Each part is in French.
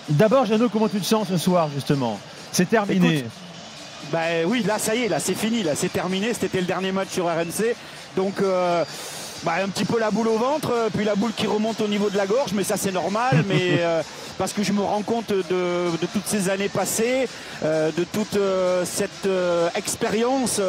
D'abord, Jeannot, comment tu te sens ce soir, justement? C'est terminé. Écoute, oui, là, ça y est, là, c'est fini, là, c'est terminé. C'était le dernier match sur RMC. Donc, un petit peu la boule au ventre, puis la boule qui remonte au niveau de la gorge, mais ça, c'est normal. Mais parce que je me rends compte de toutes ces années passées, de toute cette expérience,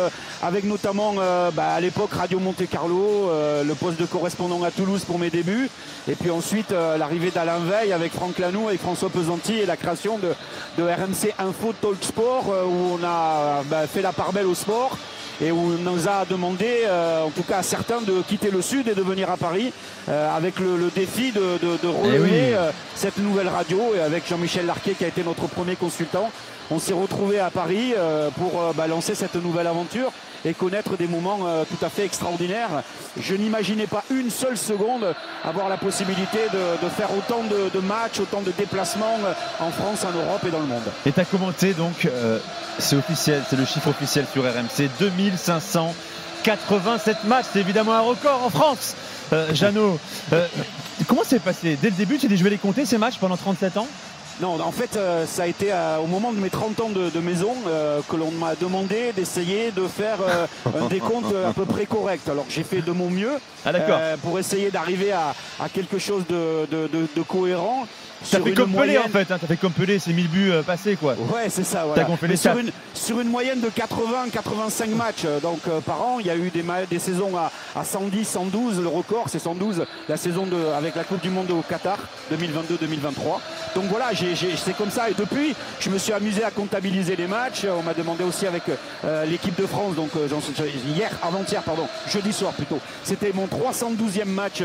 avec notamment à l'époque Radio Monte Carlo, le poste de correspondant à Toulouse pour mes débuts, et puis ensuite l'arrivée d'Alain Veil avec Franck Lanoux, avec François Pesanti, et la création de RMC Info Talk Sport, où on a fait la part belle au sport. Et où on nous a demandé, en tout cas à certains, de quitter le Sud et de venir à Paris, avec le défi de relever cette nouvelle radio. Et avec Jean-Michel Larquet, qui a été notre premier consultant, on s'est retrouvés à Paris pour lancer cette nouvelle aventure et connaître des moments tout à fait extraordinaires. Je n'imaginais pas une seule seconde avoir la possibilité de faire autant de matchs, autant de déplacements en France, en Europe et dans le monde. Et tu as commenté donc, c'est officiel, c'est le chiffre officiel sur RMC, 2587 matchs, c'est évidemment un record en France. Jeannot, comment c'est passé? Dès le début, tu as dit je vais les compter ces matchs pendant 37 ans? Non, en fait, ça a été au moment de mes 30 ans de maison que l'on m'a demandé d'essayer de faire un décompte à peu près correct. Alors j'ai fait de mon mieux pour essayer d'arriver à quelque chose de cohérent. T'as fait comme Pelé en fait, hein, t'as fait comme Pelé, c'est 1000 buts passés quoi. Ouais, c'est ça. Voilà. Sur une moyenne de 80-85 matchs donc, par an, il y a eu des saisons à 110, 112. Le record, c'est 112, la saison avec la Coupe du Monde au Qatar 2022-2023. Donc voilà, c'est comme ça. Et depuis, je me suis amusé à comptabiliser les matchs. On m'a demandé aussi avec l'équipe de France, donc jeudi soir plutôt. C'était mon 312e match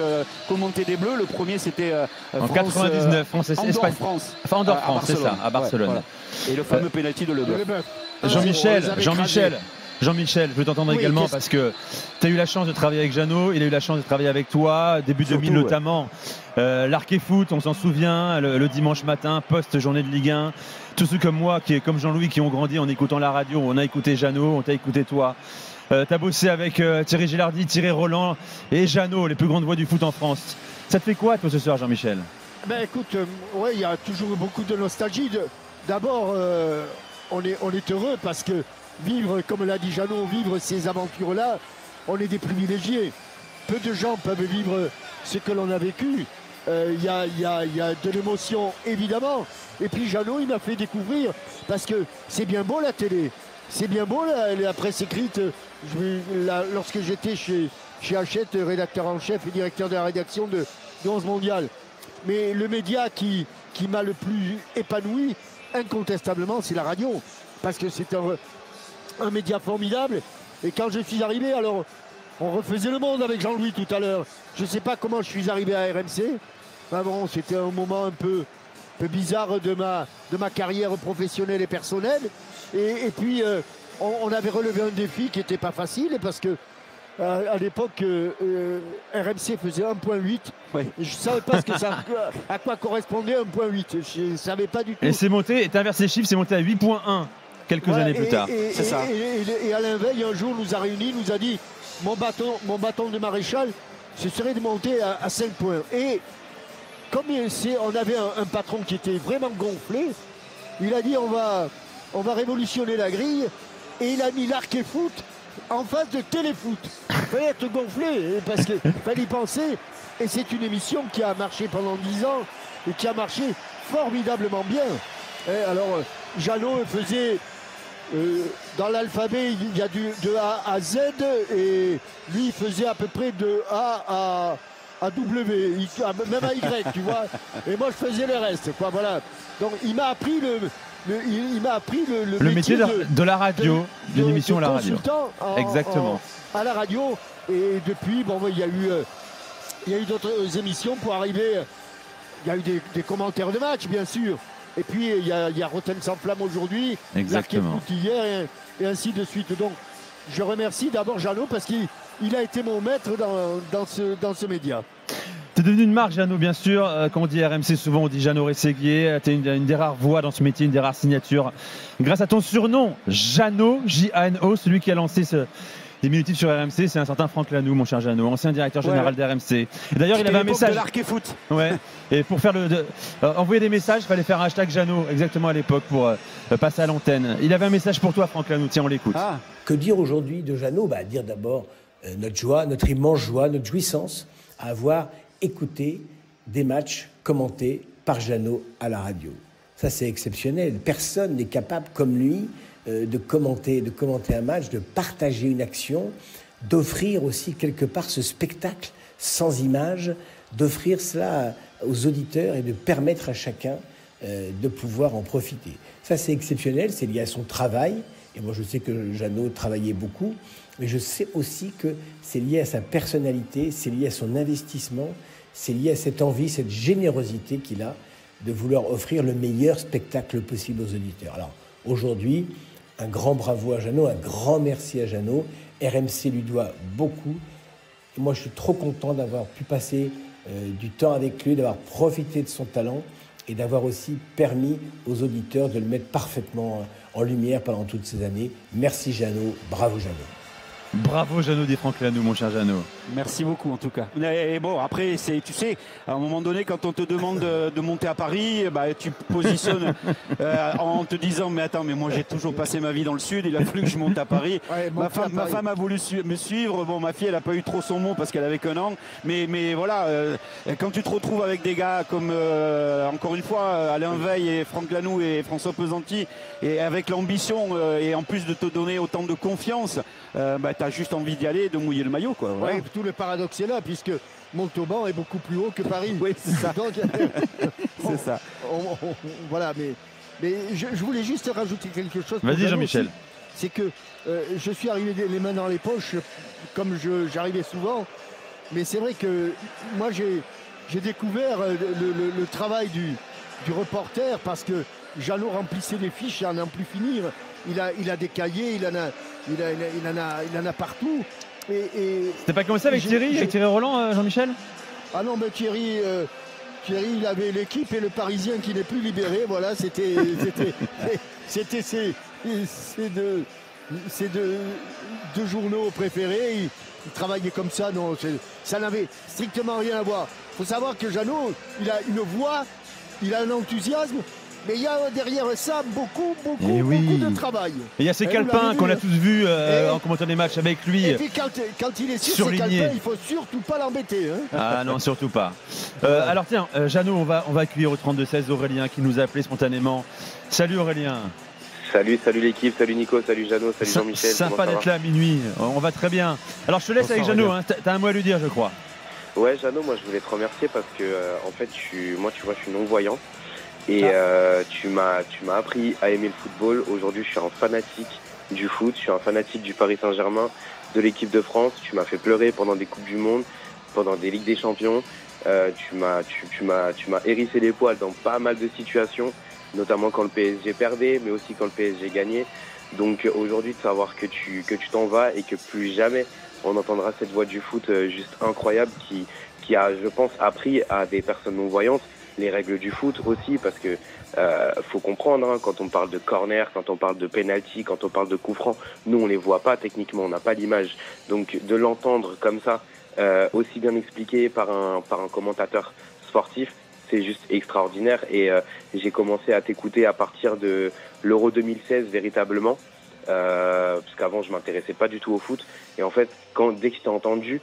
commenté des Bleus. Le premier, c'était en 99. Andorre-France. Enfin, Andorre-France, c'est ça, à Barcelone. Voilà. Et le fameux pénalty de Leboeuf. Jean-Michel, je veux t'entendre également parce que tu as eu la chance de travailler avec Jeannot, il a eu la chance de travailler avec toi, début 2000 notamment. L'Arc et Foot, on s'en souvient, le dimanche matin, post-journée de Ligue 1. Tous ceux comme moi, comme Jean-Louis, qui ont grandi en écoutant la radio, on a écouté Jeannot, on t'a écouté toi. Tu as bossé avec Thierry Gilardi, Thierry Roland et Jeannot, les plus grandes voix du foot en France. Ça te fait quoi, toi, ce soir, Jean-Michel? Écoute, il y a toujours beaucoup de nostalgie. D'abord, on est heureux parce que vivre, comme l'a dit Jeannot, vivre ces aventures-là, on est des privilégiés. Peu de gens peuvent vivre ce que l'on a vécu. Il y a de l'émotion, évidemment. Et puis Jeannot, il m'a fait découvrir, parce que c'est bien beau la télé, c'est bien beau la presse écrite. Lorsque j'étais chez Hachette, rédacteur en chef et directeur de la rédaction de 11 Mondial. Mais le média qui m'a le plus épanoui, incontestablement, c'est la radio. Parce que c'est un média formidable. Et quand je suis arrivé, alors, on refaisait le monde avec Jean-Louis tout à l'heure. Je ne sais pas comment je suis arrivé à RMC. Bon, c'était un moment un peu bizarre de ma carrière professionnelle et personnelle. Et puis, on avait relevé un défi qui n'était pas facile parce que à l'époque, RMC faisait 1.8. Je ne savais pas à quoi correspondait 1.8. Je ne savais pas du tout. Et c'est monté, et tu inversé les chiffres, c'est monté à 8.1 quelques années plus tard. C'est ça. Et Alain Veil, un jour, nous a réunis, nous a dit mon bâton de maréchal, ce serait de monter à 5 points. Et comme on avait un patron qui était vraiment gonflé, il a dit on va révolutionner la grille. Et il a mis l'Arc et Foot en face de Téléfoot. Il fallait être gonflé parce qu'il fallait y penser. Et c'est une émission qui a marché pendant 10 ans et qui a marché formidablement bien. Et alors, Jeannot faisait, dans l'alphabet, il y a de A à Z, et lui il faisait à peu près de A à W, même à Y, tu vois. Et moi je faisais le reste, quoi, voilà. Donc il m'a appris le métier de la radio, d'une émission à la radio. Exactement. À la radio. Et depuis, il y a eu d'autres émissions pour arriver. Il y a eu des commentaires de match, bien sûr. Et puis il y a Rotten sans flamme aujourd'hui, exactement, hier et ainsi de suite. Donc je remercie d'abord Jeannot parce qu'il a été mon maître dans ce média. Tu es devenu une marque, Jeannot, bien sûr. Quand on dit RMC, souvent on dit Jeannot Rességuier. Tu es une des rares voix dans ce métier, une des rares signatures. Grâce à ton surnom, Jeannot, J-A-N-O, celui qui a lancé diminutif sur RMC, c'est un certain Franck Lanoux, mon cher Jeannot, ancien directeur général d'RMC. D'ailleurs, il avait un message. De l'Arc-et-Foot. Ouais. Et pour faire envoyer des messages, il fallait faire un hashtag Jeannot, exactement à l'époque, pour passer à l'antenne. Il avait un message pour toi, Franck Lanoux. Tiens, on l'écoute. Que dire aujourd'hui de Jeannot? Dire d'abord notre joie, notre immense joie, notre jouissance à avoir écouté des matchs commentés par Jeannot à la radio. Ça, c'est exceptionnel. Personne n'est capable, comme lui, de commenter un match, de partager une action, d'offrir aussi quelque part ce spectacle sans image, d'offrir cela aux auditeurs et de permettre à chacun de pouvoir en profiter. Ça, c'est exceptionnel, c'est lié à son travail. Et moi, je sais que Jeannot travaillait beaucoup, mais je sais aussi que c'est lié à sa personnalité, c'est lié à son investissement, c'est lié à cette envie, cette générosité qu'il a de vouloir offrir le meilleur spectacle possible aux auditeurs. Alors, aujourd'hui, un grand bravo à Jeannot, un grand merci à Jeannot. RMC lui doit beaucoup. Et moi, je suis trop content d'avoir pu passer du temps avec lui, d'avoir profité de son talent et d'avoir aussi permis aux auditeurs de le mettre parfaitement en lumière pendant toutes ces années. Merci Jeannot, bravo Jeannot. Bravo Jeannot, dit Franck Lanoux, mon cher Jeannot. Merci beaucoup en tout cas. Et bon, après, tu sais, à un moment donné, quand on te demande de monter à Paris, tu positionnes en te disant mais attends, mais moi j'ai toujours passé ma vie dans le sud, il a fallu que je monte à Paris. Ouais, ma femme a voulu me suivre. Bon, ma fille, elle n'a pas eu trop son mot parce qu'elle avait qu'un an. Mais voilà, quand tu te retrouves avec des gars comme, encore une fois, Alain Veil et Franck Lanoux et François Pesanti, et avec l'ambition et en plus de te donner autant de confiance, tu as juste envie d'y aller et de mouiller le maillot, quoi. Voilà. Ouais, tout le paradoxe est là, puisque Montauban est beaucoup plus haut que Paris. Oui, c'est ça. Donc, c'est ça. Voilà, mais je voulais juste rajouter quelque chose. Vas-y, Jean-Michel. C'est que je suis arrivé les mains dans les poches, comme j'arrivais souvent. Mais c'est vrai que moi, j'ai découvert le travail du reporter, parce que Jeannot remplissait les fiches à n'en plus finir. Il a des cahiers, il en a partout. C'était pas comme ça avec Thierry Roland, Jean-Michel? Ah non, mais Thierry, il avait l'équipe et le Parisien qui n'est plus libéré. Voilà, c'était ces deux journaux préférés. Il travaillait comme ça. Non, ça n'avait strictement rien à voir. Il faut savoir que Jeannot, il a une voix, il a un enthousiasme. Mais il y a derrière ça beaucoup de travail. Et il y a ces calepins qu'on a tous vus en commentant des matchs avec lui. Et puis quand il est sur ces calepins, il ne faut surtout pas l'embêter. Hein. Ah non, surtout pas. Alors tiens, Jeannot, on va accueillir au 32-16 Aurélien qui nous a appelé spontanément. Salut Aurélien. Salut l'équipe, salut Nico, salut Jeannot, salut Jean-Michel. Sympa d'être là à minuit, on va très bien. Alors je te laisse avec Jeannot, hein. T'as un mot à lui dire, je crois. Ouais, Jeannot, moi je voulais te remercier parce que en fait, moi tu vois, je suis non-voyant. Et tu m'as appris à aimer le football. Aujourd'hui, je suis un fanatique du foot, je suis un fanatique du Paris Saint-Germain, de l'équipe de France. Tu m'as fait pleurer pendant des Coupes du Monde, pendant des Ligues des Champions. Tu m'as hérissé les poils dans pas mal de situations, notamment quand le PSG perdait, mais aussi quand le PSG gagnait. Donc aujourd'hui, de savoir que tu t'en vas et que plus jamais on entendra cette voix du foot juste incroyable qui a, je pense, appris à des personnes non-voyantes les règles du foot aussi, parce que faut comprendre, hein, quand on parle de corner, quand on parle de penalty, quand on parle de coup franc, nous on les voit pas techniquement, on n'a pas l'image. Donc de l'entendre comme ça, aussi bien expliqué par un commentateur sportif, c'est juste extraordinaire. Et j'ai commencé à t'écouter à partir de l'Euro 2016 véritablement, parce qu'avant je m'intéressais pas du tout au foot. Et en fait, dès que je t'ai entendu,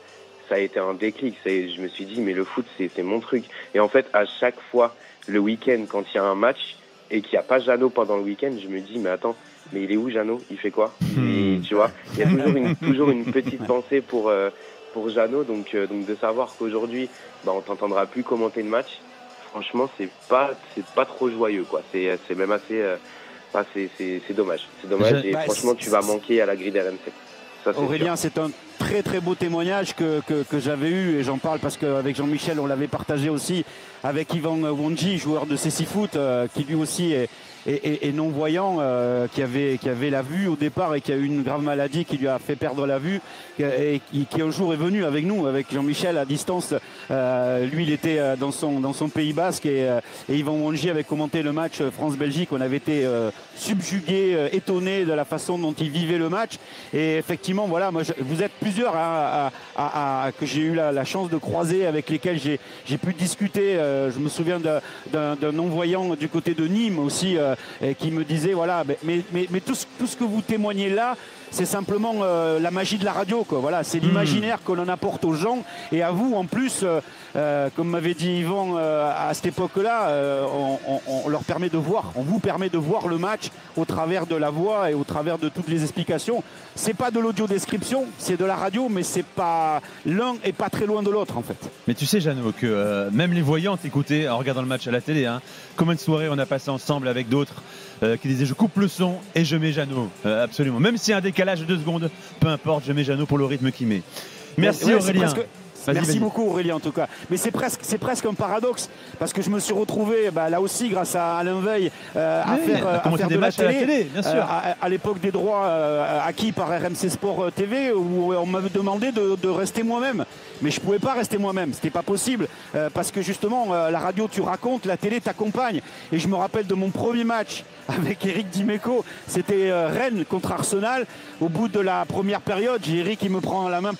ça a été un déclic. Je me suis dit, mais le foot, c'est mon truc. Et en fait, à chaque fois, le week-end, quand il y a un match et qu'il n'y a pas Jeannot pendant le week-end, je me dis, mais attends, mais il est où Jeannot? Il fait quoi? Et, tu vois, il y a toujours une petite pensée pour Jeannot. Donc de savoir qu'aujourd'hui, on t'entendra plus commenter le match, franchement, c'est pas trop joyeux, quoi. C'est même assez... c'est dommage. C'est dommage. Et franchement, tu vas manquer à la grille d'RMC. Aurélien, c'est un très très beau témoignage que j'avais eu, et j'en parle parce qu'avec Jean-Michel on l'avait partagé aussi avec Yvan Wondji, joueur de CC Foot, qui lui aussi est non-voyant, qui avait la vue au départ et qui a eu une grave maladie qui lui a fait perdre la vue, et qui un jour est venu avec nous, avec Jean-Michel à distance. Lui il était dans son Pays Basque, et Yvan Wondji avait commenté le match France-Belgique. On avait été subjugués, étonnés de la façon dont il vivait le match. Et effectivement, voilà, vous êtes plusieurs que j'ai eu la chance de croiser, avec lesquels j'ai pu discuter. Je me souviens d'un non-voyant du côté de Nîmes aussi, qui me disait voilà, mais tout ce que vous témoignez là, c'est simplement la magie de la radio, quoi. Voilà, c'est l'imaginaire que l'on apporte aux gens, et à vous en plus, comme m'avait dit Yvan à cette époque-là, on leur permet de voir, on vous permet de voir le match au travers de la voix et au travers de toutes les explications. C'est pas de l'audio-description, c'est de la radio, mais c'est pas, l'un est pas très loin de l'autre en fait. Mais tu sais, Jeannot, que même les voyants t'écoutaient en regardant le match à la télé, hein. Combien de soirées on a passé ensemble avec d'autres qui disaient je coupe le son et je mets Jeannot, absolument, même s'il y a un décalage de 2 secondes, peu importe, je mets Jeannot pour le rythme qu'il met. Merci Aurélien. Merci beaucoup Aurélien en tout cas. Mais c'est presque un paradoxe, parce que je me suis retrouvé là aussi grâce à Alain Veil à faire de la télé, bien sûr. À l'époque des droits acquis par RMC Sport TV, où on m'avait demandé de rester moi-même. Mais je ne pouvais pas rester moi-même, c'était pas possible, parce que justement la radio tu racontes, la télé t'accompagne. Et je me rappelle de mon premier match avec Eric Dimeco, c'était Rennes contre Arsenal. Au bout de la première période, j'ai Eric qui me prend la main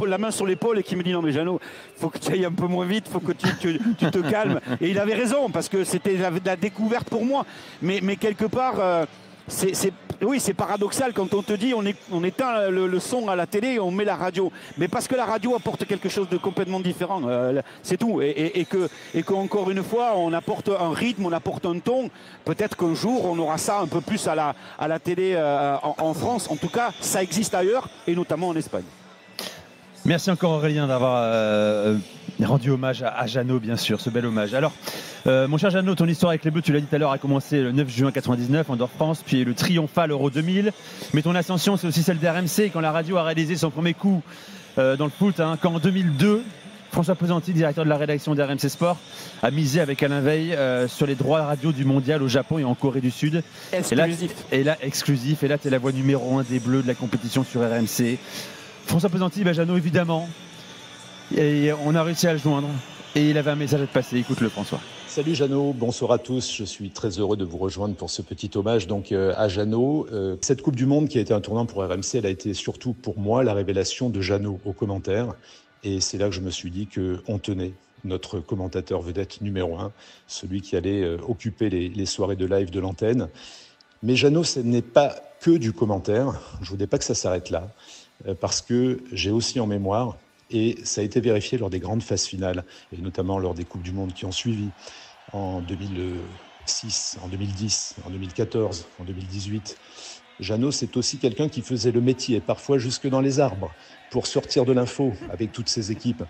la main sur l'épaule et qui me dit non mais Jeannot, faut que tu ailles un peu moins vite, faut que tu te calmes. Et il avait raison, parce que c'était la découverte pour moi. Mais quelque part, oui, c'est paradoxal quand on te dit on éteint le son à la télé et on met la radio. Mais parce que la radio apporte quelque chose de complètement différent, c'est tout. Et qu'encore une fois, on apporte un rythme, on apporte un ton. Peut-être qu'un jour, on aura ça un peu plus à la télé en France. En tout cas, ça existe ailleurs, et notamment en Espagne. Merci encore Aurélien d'avoir rendu hommage à Jeannot, bien sûr, ce bel hommage. Alors, mon cher Jeannot, ton histoire avec les Bleus, tu l'as dit tout à l'heure, a commencé le 9 juin 99, Andorre France, puis le triomphal Euro 2000. Mais ton ascension, c'est aussi celle d'RMC, quand la radio a réalisé son premier coup dans le foot, hein, quand en 2002, François Pesanti, directeur de la rédaction d'RMC Sport, a misé avec Alain Veil sur les droits radio du mondial au Japon et en Corée du Sud. Exclusif. Et là, exclusif. Et là, tu es la voix numéro 1 des Bleus de la compétition sur RMC. François Pesanti, Jeannot évidemment, et on a réussi à le joindre, et il avait un message à te passer. Écoute-le François. Salut Jeannot, bonsoir à tous, je suis très heureux de vous rejoindre pour ce petit hommage donc à Jeannot. Cette Coupe du Monde qui a été un tournant pour RMC, elle a été surtout pour moi la révélation de Jeannot aux commentaires, et c'est là que je me suis dit qu'on tenait notre commentateur vedette numéro 1, celui qui allait occuper les soirées de live de l'antenne. Mais Jeannot, ce n'est pas que du commentaire, je ne voudrais pas que ça s'arrête là, parce que j'ai aussi en mémoire, et ça a été vérifié lors des grandes phases finales, et notamment lors des Coupes du Monde qui ont suivi, en 2006, en 2010, en 2014, en 2018. Jeannot, c'est aussi quelqu'un qui faisait le métier, parfois jusque dans les arbres, pour sortir de l'info avec toutes ses équipes.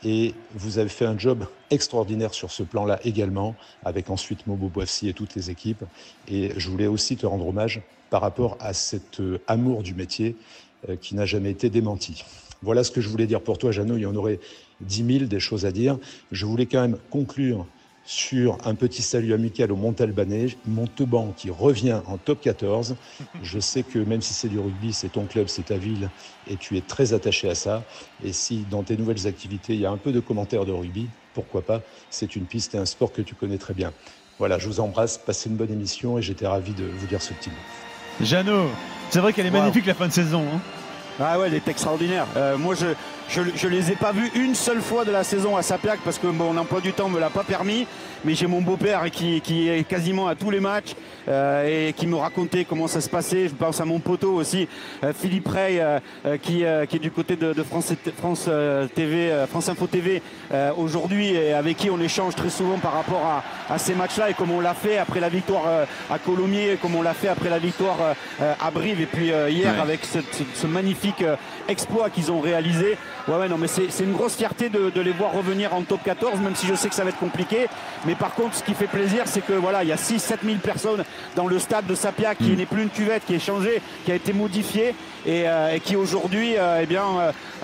Et vous avez fait un job extraordinaire sur ce plan-là également, avec ensuite Momo Boifsi et toutes les équipes. Et je voulais aussi te rendre hommage par rapport à cet amour du métier qui n'a jamais été démenti. Voilà ce que je voulais dire pour toi, Jeannot. Il y en aurait 10 000 des choses à dire. Je voulais quand même conclure sur un petit salut amical au Montalbanais, Montauban qui revient en top 14. Je sais que même si c'est du rugby, c'est ton club, c'est ta ville, et tu es très attaché à ça. Et si dans tes nouvelles activités, il y a un peu de commentaires de rugby, pourquoi pas, c'est une piste et un sport que tu connais très bien. Voilà, je vous embrasse, passez une bonne émission et j'étais ravi de vous dire ce petit mot. Jeannot, c'est vrai qu'elle est magnifique la fin de saison, hein. Ah ouais, elle est extraordinaire. Moi, je les ai pas vus une seule fois de la saison à Sapiac, parce que mon emploi du temps me l'a pas permis. Mais j'ai mon beau-père qui est quasiment à tous les matchs et qui me racontait comment ça se passait. Je pense à mon poteau aussi, Philippe Rey, qui est du côté de France Info TV aujourd'hui, et avec qui on échange très souvent par rapport à ces matchs-là, et comme on l'a fait après la victoire à Colomiers, comme on l'a fait après la victoire à Brive, et puis hier avec ce magnifique exploit qu'ils ont réalisé. Ouais, non, mais c'est une grosse fierté de les voir revenir en top 14, même si je sais que ça va être compliqué. Mais par contre, ce qui fait plaisir, c'est que voilà, il y a 6-7 000 personnes dans le stade de Sapia qui n'est plus une cuvette, qui est changée, qui a été modifiée et qui aujourd'hui,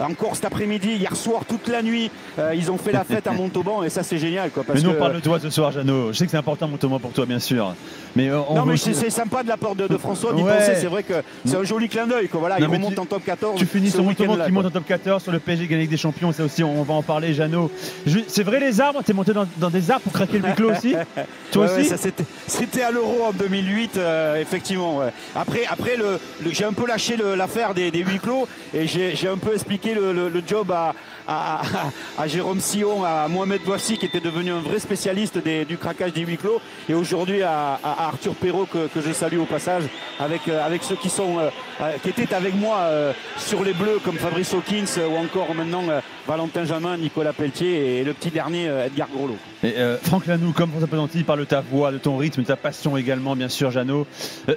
encore cet après-midi, hier soir, toute la nuit, ils ont fait la fête à Montauban et ça, c'est génial, quoi. Mais nous, on parle de toi ce soir, Jeannot. Je sais que c'est important, Montauban, pour toi, bien sûr. Mais mais c'est sympa de la part de François d'y penser. C'est vrai que c'est un joli clin d'œil, quoi. Voilà, il remonte en top 14. Tu finis sur Montauban qui monte en top 14 sur le PSG Ligue des Champions. Ça aussi, on va en parler, Jeannot. C'est vrai, les arbres, t'es monté dans des arbres pour craquer le huis clos aussi? Toi aussi? C'était à l'Euro en 2008, effectivement. Ouais. Après j'ai un peu lâché l'affaire des huis clos et j'ai un peu expliqué le job à Jérôme Sillon, à Mohamed Bouassi, qui était devenu un vrai spécialiste du craquage des huis clos, et aujourd'hui à Arthur Perrault, que je salue au passage, avec ceux qui étaient avec moi sur les Bleus, comme Fabrice Hawkins ou encore maintenant Valentin Jamin, Nicolas Pelletier et le petit dernier Edgar Groslo. Et Franck Lanoux, comme François Pesanti, parle de ta voix, de ton rythme, de ta passion également, bien sûr, Jeannot.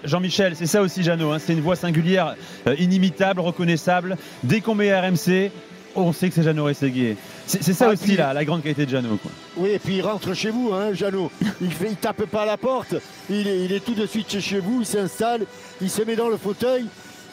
Jean-Michel, c'est ça aussi, Jeannot, hein, c'est une voix singulière, inimitable, reconnaissable. Dès qu'on met RMC, on sait que c'est Jeannot Rességuier. C'est ça aussi la grande qualité de Jeannot, quoi. Oui, et puis il rentre chez vous, hein, Jeannot. Il tape pas à la porte, il est tout de suite chez vous, il s'installe, il se met dans le fauteuil.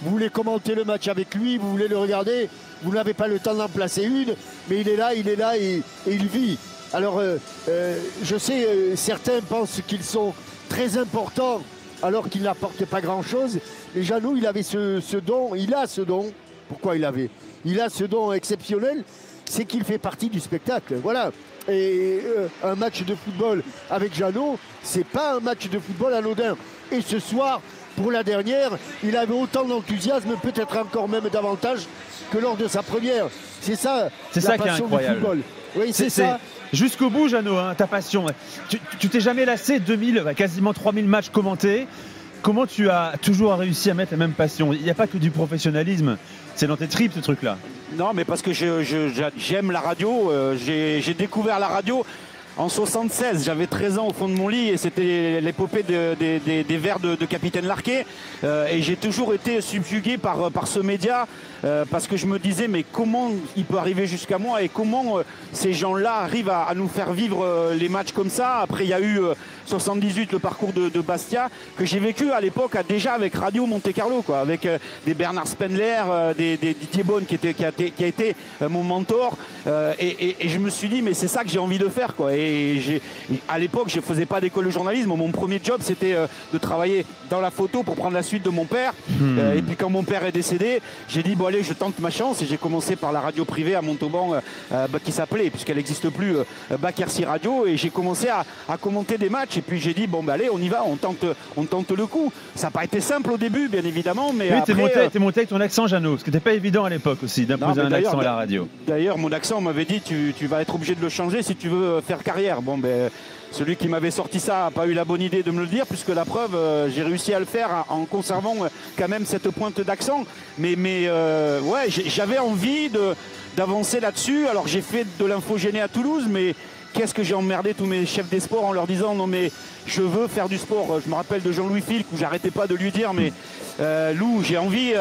Vous voulez commenter le match avec lui, vous voulez le regarder, vous n'avez pas le temps d'en placer une, mais il est là et il vit. Alors, je sais, certains pensent qu'ils sont très importants alors qu'ils n'apportent pas grand-chose. Et Jeannot, il avait ce don, il a ce don. Pourquoi il avait? Il a ce don exceptionnel, c'est qu'il fait partie du spectacle. Voilà. Et un match de football avec Jeannot, c'est pas un match de football anodin. Et ce soir, pour la dernière, il avait autant d'enthousiasme, peut-être encore même davantage que lors de sa première. C'est ça qui est incroyable. Football. Oui, c'est ça. Jusqu'au bout, Jeannot, hein, ta passion. Tu t'es jamais lassé, quasiment 3000 matchs commentés. Comment tu as toujours réussi à mettre la même passion? Il n'y a pas que du professionnalisme, c'est dans tes tripes ce truc-là. Non, mais parce que j'aime la radio, j'ai découvert la radio en 76, j'avais 13 ans au fond de mon lit et c'était l'épopée des vers de Capitaine Larquet, et j'ai toujours été subjugué par ce média, parce que je me disais mais comment il peut arriver jusqu'à moi et comment ces gens-là arrivent à nous faire vivre les matchs comme ça. Après il y a eu 78, le parcours de Bastia que j'ai vécu à l'époque déjà avec Radio Monte Carlo, quoi, avec des Bernard Spendler, des Didier Bonne qui a été mon mentor, et je me suis dit mais c'est ça que j'ai envie de faire, quoi. Et à l'époque je faisais pas d'école de journalisme, mon premier job c'était de travailler dans la photo pour prendre la suite de mon père, et puis quand mon père est décédé, j'ai dit bon allez, je tente ma chance, et j'ai commencé par la radio privée à Montauban, qui s'appelait, puisqu'elle n'existe plus, Bakersi Radio, et j'ai commencé à commenter des matchs, et puis j'ai dit bon bah allez, on y va, on tente le coup. Ça n'a pas été simple au début bien évidemment, mais oui, après t'es monté avec ton accent, Jeannot, ce qui n'était pas évident à l'époque aussi d'imposer un accent à la radio. D'ailleurs mon accent, on m'avait dit tu vas être obligé de le changer si tu veux faire carrière. Bon ben celui qui m'avait sorti ça n'a pas eu la bonne idée de me le dire, puisque la preuve, j'ai réussi à le faire en conservant quand même cette pointe d'accent. Mais ouais, j'avais envie d'avancer là-dessus. Alors j'ai fait de l'infogéné à Toulouse, mais qu'est-ce que j'ai emmerdé tous mes chefs des sports en leur disant non mais je veux faire du sport. Je me rappelle de Jean-Louis Filc où j'arrêtais pas de lui dire mais Lou, j'ai envie,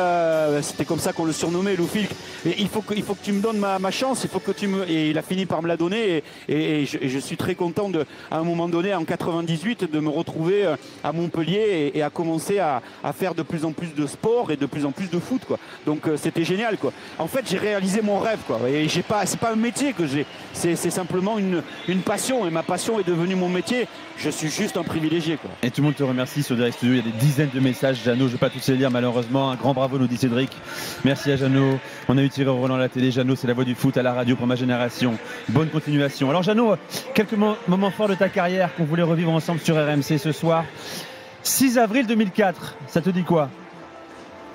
c'était comme ça qu'on le surnommait, Lou Filc, et il faut que tu me donnes ma chance, il faut que tu me... Et il a fini par me la donner, et je suis très content à un moment donné en 98 de me retrouver à Montpellier et à commencer à faire de plus en plus de sport et de plus en plus de foot, quoi. Donc c'était génial, quoi. En fait j'ai réalisé mon rêve, quoi, et c'est pas un métier que j'ai, c'est simplement une passion, et ma passion est devenue mon métier. Je suis juste un privilégié, quoi. Et tout le monde te remercie sur Direct Studio, il y a des dizaines de messages, Jeannot, je ne vais pas tous les lire malheureusement. Un grand bravo, nous dit Cédric. Merci à Jeannot. On a eu Thierry Roland à la télé. Jeannot, c'est la voix du foot à la radio pour ma génération. Bonne continuation. Alors Jeannot, quelques moments forts de ta carrière qu'on voulait revivre ensemble sur RMC ce soir. 6 avril 2004, ça te dit quoi?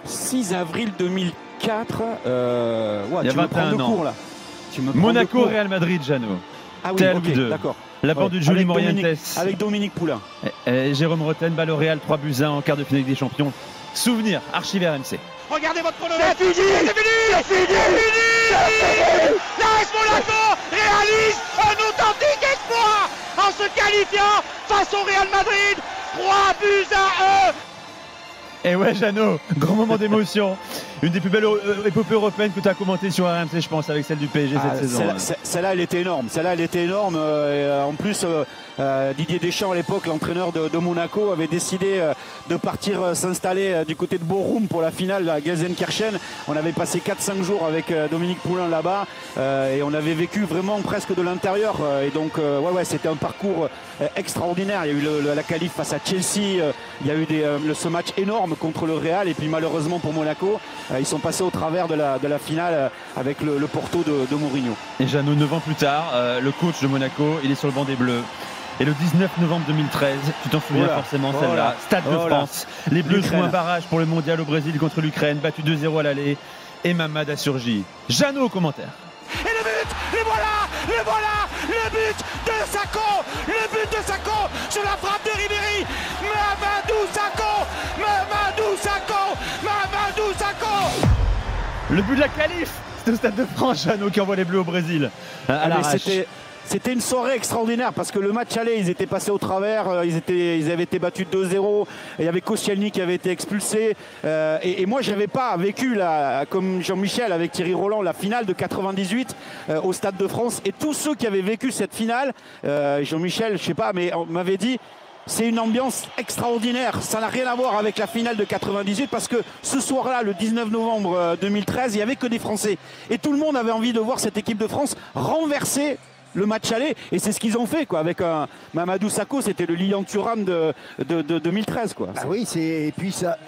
6 avril 2004, il y a 21 ans. Là. Monaco, Real Madrid, Jeannot. Ah oui, ok, d'accord. La bande de Julie Morientes. Avec Dominique Poulain. Et Jérôme Rotten, balle au Real, 3-1 en quart de finale des champions. Souvenir, archive RMC. Regardez votre chronomètre. C'est fini. L'AS Monaco réalise un authentique exploit en se qualifiant face au Real Madrid. 3-1. Et ouais, Jeannot, grand moment d'émotion. une des plus belles épopées européennes que tu as commentées sur RMC, je pense, avec celle du PSG cette saison. Celle-là, elle était énorme. Celle-là, elle était énorme. En plus, Didier Deschamps, à l'époque, l'entraîneur de Monaco, avait décidé de partir s'installer du côté de Bochum pour la finale à Gelsenkirchen. On avait passé 4-5 jours avec Dominique Poulain là-bas et on avait vécu vraiment presque de l'intérieur. Et donc, c'était un parcours extraordinaire. Il y a eu la qualif face à Chelsea. Il y a eu ce match énorme contre le Real. Et puis, malheureusement pour Monaco, ils sont passés au travers de la finale avec le Porto de Mourinho. Et Jeannot, 9 ans plus tard, le coach de Monaco, il est sur le banc des Bleus. Et le 19 novembre 2013, tu t'en souviens forcément celle-là, Stade de France. Les Bleus jouent un barrage pour le mondial au Brésil contre l'Ukraine, battu 2-0 à l'aller. Et Mamad a surgi. Jeannot au commentaire. Et le but, le but de Sako, sur la frappe de Ribéry. Mamadou Sakho. Le but de la qualif, c'était au Stade de France, Jeannot qui envoie les Bleus au Brésil à l'arrache. C'était une soirée extraordinaire parce que le match aller, ils étaient passés au travers, ils avaient été battus 2-0. Il y avait Koscielny qui avait été expulsé. Et moi, je n'avais pas vécu, comme Jean-Michel avec Thierry Roland, la finale de 98 au Stade de France. Et tous ceux qui avaient vécu cette finale, Jean-Michel, je sais pas, mais on m'avait dit, c'est une ambiance extraordinaire. Ça n'a rien à voir avec la finale de 98 parce que ce soir-là, le 19 novembre 2013, il n'y avait que des Français. Et tout le monde avait envie de voir cette équipe de France renverser le match aller, et c'est ce qu'ils ont fait quoi, avec Mamadou Sakho. C'était le Lilian Thuram de 2013 quoi. Ah oui, et puis ça.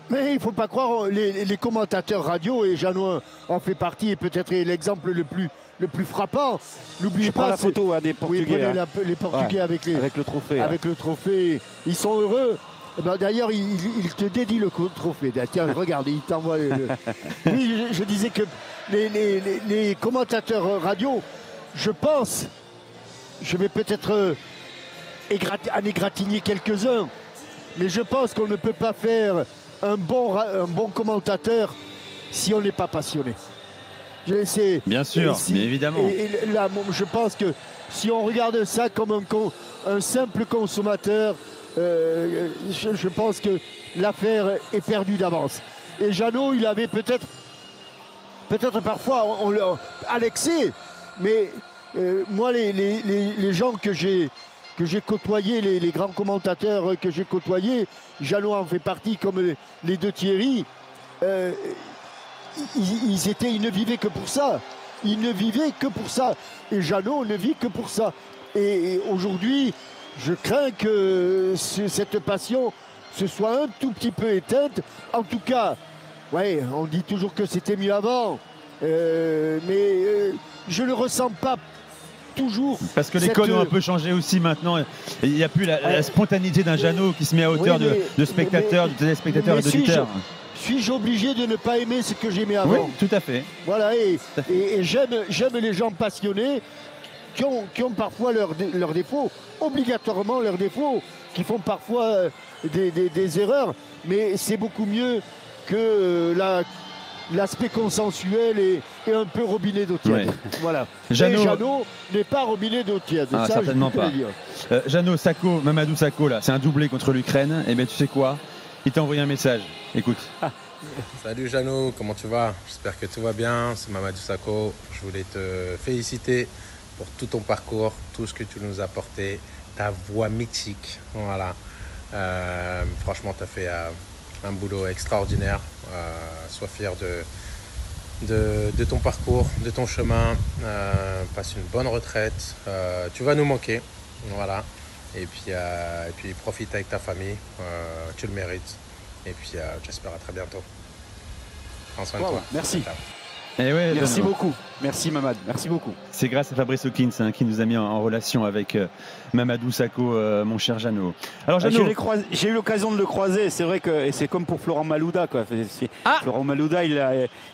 Mais il ne faut pas croire les commentateurs radio, et Jeannot en fait partie, et peut-être l'exemple le plus frappant. N'oubliez pas la photo des Portugais. Oui, les Portugais avec le trophée. Avec le trophée, ils sont heureux. D'ailleurs, il te dédie le trophée. Tiens, regarde, il t'envoie. Oui, je disais que les commentateurs radio. Je pense, je vais peut-être en égratigner quelques-uns, mais je pense qu'on ne peut pas faire un bon commentateur si on n'est pas passionné. Bien sûr, bien évidemment. Et là, je pense que si on regarde ça comme un simple consommateur, je pense que l'affaire est perdue d'avance. Et Jeannot, il avait peut-être parfois à l'excès. Mais moi, les gens que j'ai côtoyés, les grands commentateurs que j'ai côtoyés, Jeannot en fait partie, comme les deux Thierry, ils ne vivaient que pour ça. Ils ne vivaient que pour ça. Et Jeannot ne vit que pour ça. Et aujourd'hui, je crains que cette passion se soit un tout petit peu éteinte. En tout cas, ouais, on dit toujours que c'était mieux avant. Mais je ne ressens pas toujours. Parce que les codes ont un peu changé aussi maintenant. Il n'y a plus la spontanéité d'un Jeannot qui se met à hauteur de spectateurs, de téléspectateurs et d'auditeurs. Suis-je obligé de ne pas aimer ce que j'aimais avant? Oui, tout à fait. Voilà, et j'aime les gens passionnés qui ont parfois leurs défauts, obligatoirement leurs défauts, qui font parfois des erreurs, mais c'est beaucoup mieux que l'aspect consensuel et un peu robinet d'eau tiède. Ouais. Voilà. Jeannot n'est pas robinet d'eau tiède. Ah, ça, certainement pas. Jeannot, Sakho, Mamadou Sakho, là, c'est un doublé contre l'Ukraine. Et bien, tu sais quoi? Il t'a envoyé un message. Écoute. Salut Jeannot, comment tu vas? J'espère que tout va bien. C'est Mamadou Sakho. Je voulais te féliciter pour tout ton parcours, tout ce que tu nous as apporté, ta voix mythique. Voilà. Franchement, tu as fait un boulot extraordinaire. Sois fier de ton parcours, de ton chemin. Passe une bonne retraite. Tu vas nous manquer. Voilà. Et puis profite avec ta famille. Tu le mérites. Et puis j'espère à très bientôt. Prends soin de toi. Merci. Ouais, merci beaucoup. Merci Mamad. Merci beaucoup. C'est grâce à Fabrice Hawkins qui nous a mis en relation avec Mamadou Sakho, mon cher Jeannot. Alors Jeannot, j'ai eu l'occasion de le croiser. C'est vrai que c'est comme pour Florent Malouda quoi. Florent Malouda,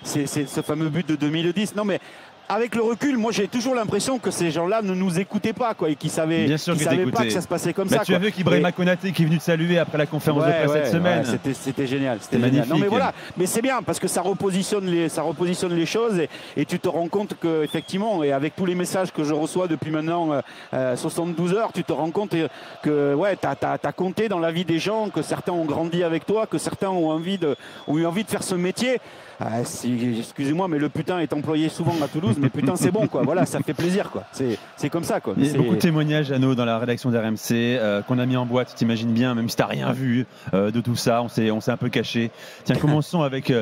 c'est ce fameux but de 2010. Non mais avec le recul, moi j'ai toujours l'impression que ces gens-là ne nous écoutaient pas, quoi, et qu'ils savaient, pas que ça se passait comme ça. Tu as vu qu'Ibrahima Konaté qui est venu te saluer après la conférence de presse cette semaine. C'était génial, c'était magnifique. Non mais voilà, mais c'est bien parce que ça repositionne les choses et tu te rends compte que effectivement, et avec tous les messages que je reçois depuis maintenant 72 heures, tu te rends compte que ouais, t'as compté dans la vie des gens, que certains ont grandi avec toi, que certains ont eu envie de faire ce métier. Excusez-moi, mais le putain est employé souvent à Toulouse, mais putain c'est bon, quoi. Voilà, ça fait plaisir, quoi. C'est comme ça, quoi. Il y a beaucoup de témoignages, Jeannot, dans la rédaction d'RMC qu'on a mis en boîte. Tu t'imagines bien, même si t'as rien vu de tout ça, on s'est un peu caché. Tiens, commençons avec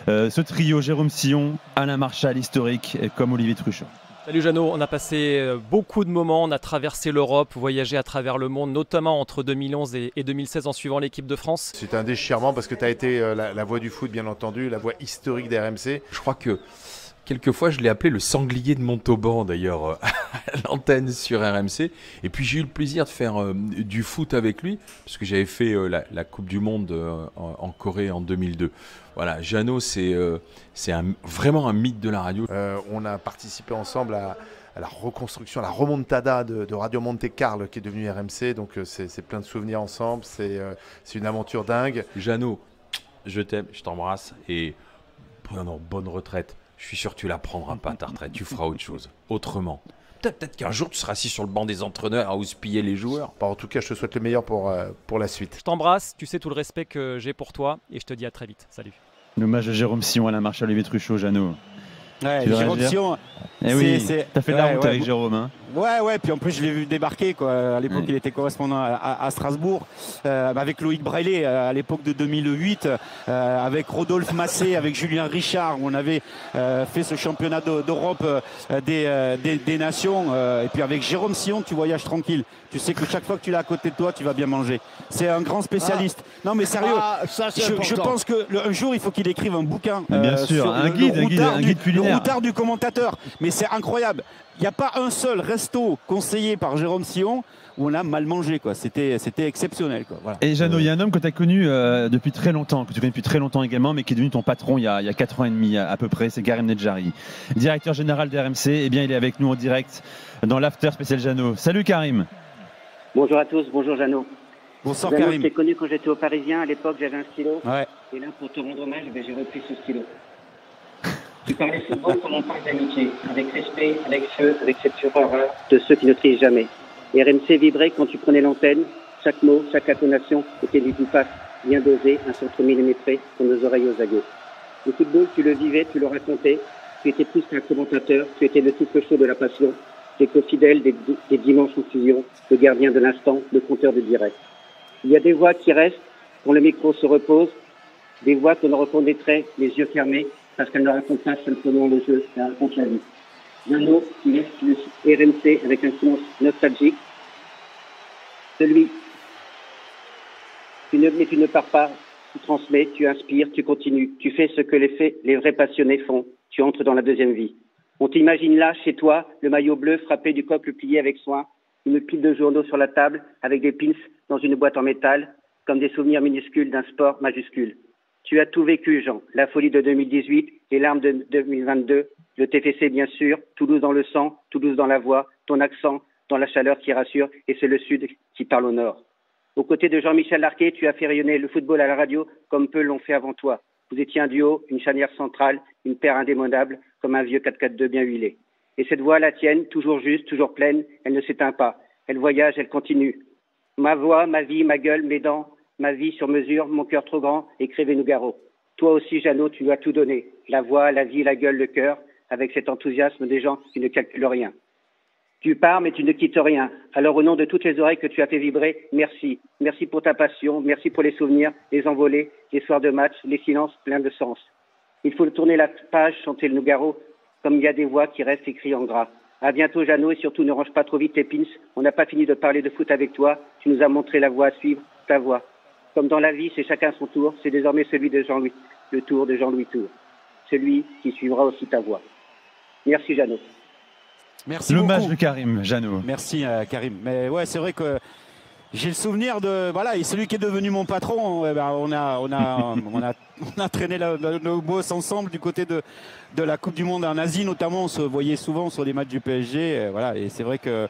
ce trio: Jérôme Sillon, Alain Marchal, historique, comme Olivier Truchot. Salut Jeannot, on a passé beaucoup de moments, on a traversé l'Europe, voyagé à travers le monde, notamment entre 2011 et 2016 en suivant l'équipe de France. C'est un déchirement parce que tu as été la voix du foot, bien entendu, la voix historique d'RMC. Je crois que quelquefois je l'ai appelé le sanglier de Montauban d'ailleurs à l'antenne sur RMC. Et puis j'ai eu le plaisir de faire du foot avec lui, parce que j'avais fait la Coupe du Monde en Corée en 2002. Voilà, Jeannot, c'est vraiment un mythe de la radio. On a participé ensemble à la reconstruction, à la remontada de Radio Monte-Carlo qui est devenue RMC. Donc c'est plein de souvenirs ensemble, c'est une aventure dingue. Jeannot, je t'aime, je t'embrasse et bonne retraite. Je suis sûr que tu la prendras pas ta retraite, tu feras autre chose, autrement. Peut-être qu'un jour tu seras assis sur le banc des entraîneurs à houspiller les joueurs. En tout cas, je te souhaite le meilleur pour la suite. Je t'embrasse, tu sais tout le respect que j'ai pour toi et je te dis à très vite. Salut. L'hommage de Jérôme Sillon, Alain Marchal, Olivier Truchot, Jeannot. Ouais, Jérôme Sillon. Oui, t'as fait de la route avec Jérôme. Hein. Ouais, puis en plus je l'ai vu débarquer, quoi. À l'époque, il était correspondant à Strasbourg, avec Loïc Braillet à l'époque de 2008, avec Rodolphe Massé, avec Julien Richard, où on avait fait ce championnat d'Europe des nations. Et puis avec Jérôme Sillon, tu voyages tranquille. Tu sais que chaque fois que tu l'as à côté de toi, tu vas bien manger. C'est un grand spécialiste. Non mais sérieux, je pense qu'un jour il faut qu'il écrive un bouquin. Bien sûr, sur un guide culinaire. Le routard du commentateur. Mais c'est incroyable. Il n'y a pas un seul resto conseillé par Jérôme Sillon où on a mal mangé, quoi. C'était exceptionnel, quoi. Voilà. Et Jeannot, il y a un homme que tu as connu depuis très longtemps, que tu connais depuis très longtemps également, mais qui est devenu ton patron il y a 4 ans et demi à peu près, c'est Karim Nedjari, directeur général d'RMC. Eh bien, il est avec nous en direct dans l'after spécial Jeannot. Salut Karim. Bonjour à tous, bonjour Jeannot. Bonsoir Jeannot, Karim. je t'ai connu quand j'étais au Parisien, à l'époque j'avais un stylo. Ouais. Et là, pour te rendre hommage, j'ai repris ce stylo. Tu parlais souvent comme on parle d'amitié, avec respect, avec feu, avec cette fureur de ceux qui ne trient jamais. Et RMC vibrait quand tu prenais l'antenne, chaque mot, chaque intonation était d'une face bien dosée, un centre millimétré pour nos oreilles aux aguets. Le football, tu le vivais, tu le racontais, tu étais plus qu'un commentateur, tu étais le souffle chaud de la passion, l'écho fidèle des dimanches en fusion, le gardien de l'instant, le compteur de direct. Il y a des voix qui restent quand le micro se repose, des voix qu'on reconnaîtrait les yeux fermés parce qu'elles ne racontent pas simplement le jeu, elles racontent la vie. Jeannot, qui laisse le RMC avec un silence nostalgique. Mais tu ne pars pas, tu transmets, tu inspires, tu continues, tu fais ce que les vrais passionnés font, tu entres dans la deuxième vie. On t'imagine là, chez toi, le maillot bleu frappé du coq, le plié avec soin, une pile de journaux sur la table, avec des pins dans une boîte en métal, comme des souvenirs minuscules d'un sport majuscule. Tu as tout vécu, Jean. La folie de 2018, les larmes de 2022, le TFC bien sûr, Toulouse dans le sang, Toulouse dans la voix, ton accent dans la chaleur qui rassure, et c'est le Sud qui parle au Nord. Aux côtés de Jean-Michel Larquet, tu as fait rayonner le football à la radio comme peu l'ont fait avant toi. Vous étiez un duo, une charnière centrale, une paire indémodable, comme un vieux 4x4-2 bien huilé. Et cette voix, la tienne, toujours juste, toujours pleine, elle ne s'éteint pas. Elle voyage, elle continue. Ma voix, ma vie, ma gueule, mes dents, ma vie sur mesure, mon cœur trop grand, écrivez Nougaro. Toi aussi, Jeannot, tu lui as tout donné. La voix, la vie, la gueule, le cœur, avec cet enthousiasme des gens qui ne calculent rien. Tu pars, mais tu ne quittes rien. Alors, au nom de toutes les oreilles que tu as fait vibrer, merci. Merci pour ta passion, merci pour les souvenirs, les envolées, les soirs de match, les silences pleins de sens. Il faut tourner la page, chanter le Nougaro, comme il y a des voix qui restent écrites en gras. À bientôt, Jeannot, et surtout ne range pas trop vite tes pins. On n'a pas fini de parler de foot avec toi. Tu nous as montré la voie à suivre, ta voie. Comme dans la vie, c'est chacun son tour. C'est désormais celui de Jean-Louis, le tour de Jean-Louis Tour. Celui qui suivra aussi ta voie. Merci, Jeannot. Merci l'hommage beaucoup. de Karim, Jeannot. Merci Karim. Mais ouais, c'est vrai que J'ai le souvenir de et celui qui est devenu mon patron. On a traîné nos bosses ensemble du côté de la Coupe du Monde en Asie, notamment. On se voyait souvent sur les matchs du PSG. Et c'est vrai que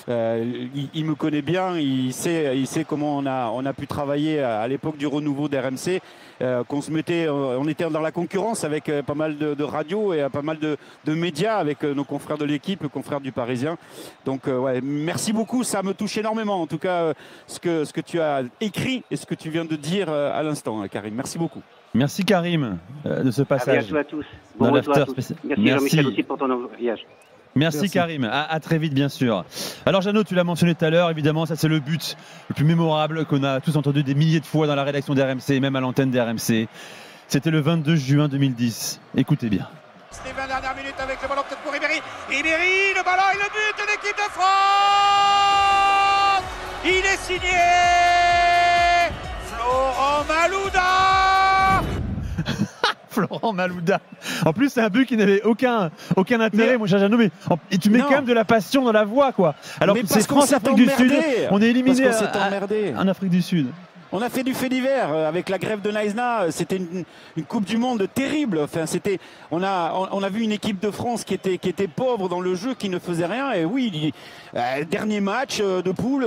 il me connaît bien. Il sait comment on a pu travailler à l'époque du renouveau d'RMC. On était dans la concurrence avec pas mal de radios et pas mal de médias avec nos confrères de l'équipe, confrères du Parisien. Donc merci beaucoup, ça me touche énormément. En tout cas, ce que tu as écrit et ce que tu viens de dire à l'instant, Karim. Merci beaucoup. Merci Karim de ce passage. À bientôt à tous. Bon retour à tous. Merci Jean-Michel aussi pour ton voyage. Merci Karim, à très vite bien sûr. Alors Jeannot, tu l'as mentionné tout à l'heure, évidemment ça c'est le but le plus mémorable qu'on a tous entendu des milliers de fois dans la rédaction d'RMC et même à l'antenne d'RMC. C'était le 22 juin 2010, écoutez bien. Les 20 dernières minutes avec le ballon peut-être pour Ribéry. Ribéry, le ballon et le but de l'équipe de France. Il est signé Florent Malouda. Florent Malouda. En plus, c'est un but qui n'avait aucun intérêt, mon cher Jeannot. Mais tu mets quand même de la passion dans la voix, quoi. Alors que c'est France-Afrique du Sud. On est éliminé en Afrique du Sud. On a fait du fait divers avec la grève de Naïsna. C'était une Coupe du Monde terrible. Enfin, on a vu une équipe de France qui était pauvre dans le jeu, qui ne faisait rien. Et oui, dernier match de poule,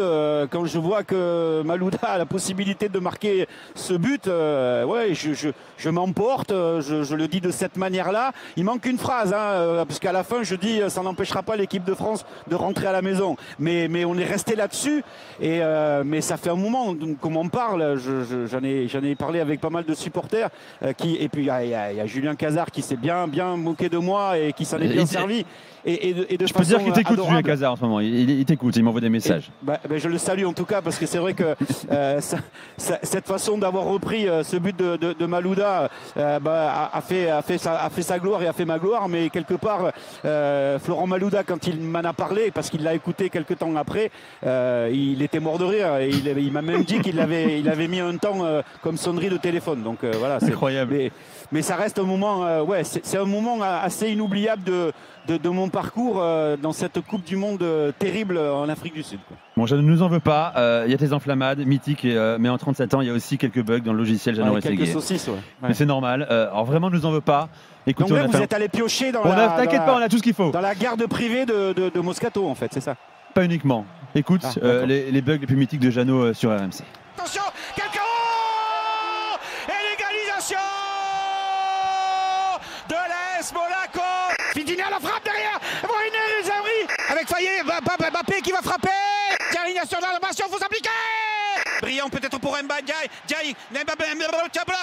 quand je vois que Malouda a la possibilité de marquer ce but, je m'emporte. Je le dis de cette manière-là. Il manque une phrase, parce qu'à la fin, je dis ça n'empêchera pas l'équipe de France de rentrer à la maison. Mais on est resté là-dessus. Mais ça fait un moment qu'on m'en parle. J'en ai parlé avec pas mal de supporters et puis il y a Julien Cazard qui s'est bien moqué de moi et qui s'en est bien servi. Je peux dire qu'il t'écoute, Julien Cazard, en ce moment. Il t'écoute, il m'envoie des messages. Je le salue en tout cas, parce que c'est vrai que cette façon d'avoir repris ce but de Malouda a fait sa gloire et a fait ma gloire. Mais quelque part, Florent Malouda, quand il m'en a parlé, parce qu'il l'a écouté quelques temps après, il était mort de rire. Et il m'a même dit qu'il avait mis un temps comme sonnerie de téléphone. Donc voilà, c'est incroyable. Mais ça reste un moment, c'est un moment assez inoubliable de mon parcours dans cette Coupe du Monde terrible en Afrique du Sud. Bon, je ne nous en veux pas. Il y a tes enflammades mythiques, mais en 37 ans, il y a aussi quelques bugs dans le logiciel Jeannot Rességuier. Quelques saucisses, Mais c'est normal. Alors vraiment, ne nous en veux pas. Écoutez, donc là, vous êtes allé piocher t'inquiète pas, on a tout ce qu'il faut. Dans la garde privée de Moscato, en fait, c'est ça? Pas uniquement. Écoute, les bugs les plus mythiques de Jeannot sur RMC. Attention, quelqu'un et l'égalisation de l'AS Monaco. Fidini à la frappe derrière. Brunet les abris avec Fayet, Mbappé qui va frapper. Thierry National, il faut s'appliquer. Brillant peut-être pour Ndiaye. Mbappé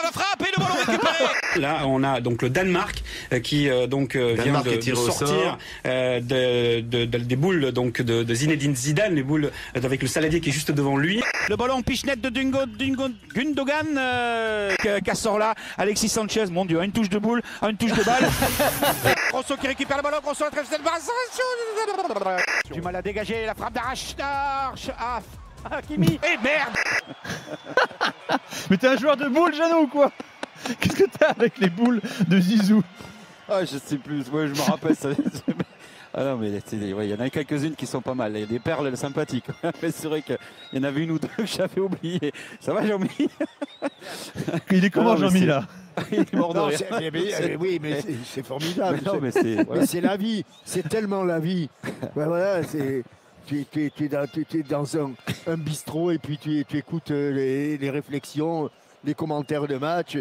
la frappe et le ballon récupéré. Là, on a donc le Danemark qui vient de sortir des boules donc de Zinedine Zidane, les boules avec le saladier qui est juste devant lui. Le ballon pichenette de Gundogan qui sort là. Alexis Sanchez, mon Dieu, une touche de boule, une touche de balle. Grosso qui récupère le ballon, Grosso la trêve de barre. Du mal à dégager, la frappe d'arrache. Hakimi. Et merde. Mais t'es un joueur de boules, Jeannot, ou quoi? Qu'est-ce que t'as avec les boules de Zizou? Je sais plus, je me rappelle ça. Ah non, mais il y en a quelques-unes qui sont pas mal. Il y a des perles sympathiques. Mais c'est vrai qu'il y en avait une ou deux que j'avais oublié. Ça va, Jean-Mi? Il est comment, Jean-Mi, là? Il est mort de rire. Oui, mais c'est formidable. Mais c'est la vie. C'est tellement la vie. Voilà, c'est... Tu es dans un bistrot et puis tu écoutes les réflexions, les commentaires de match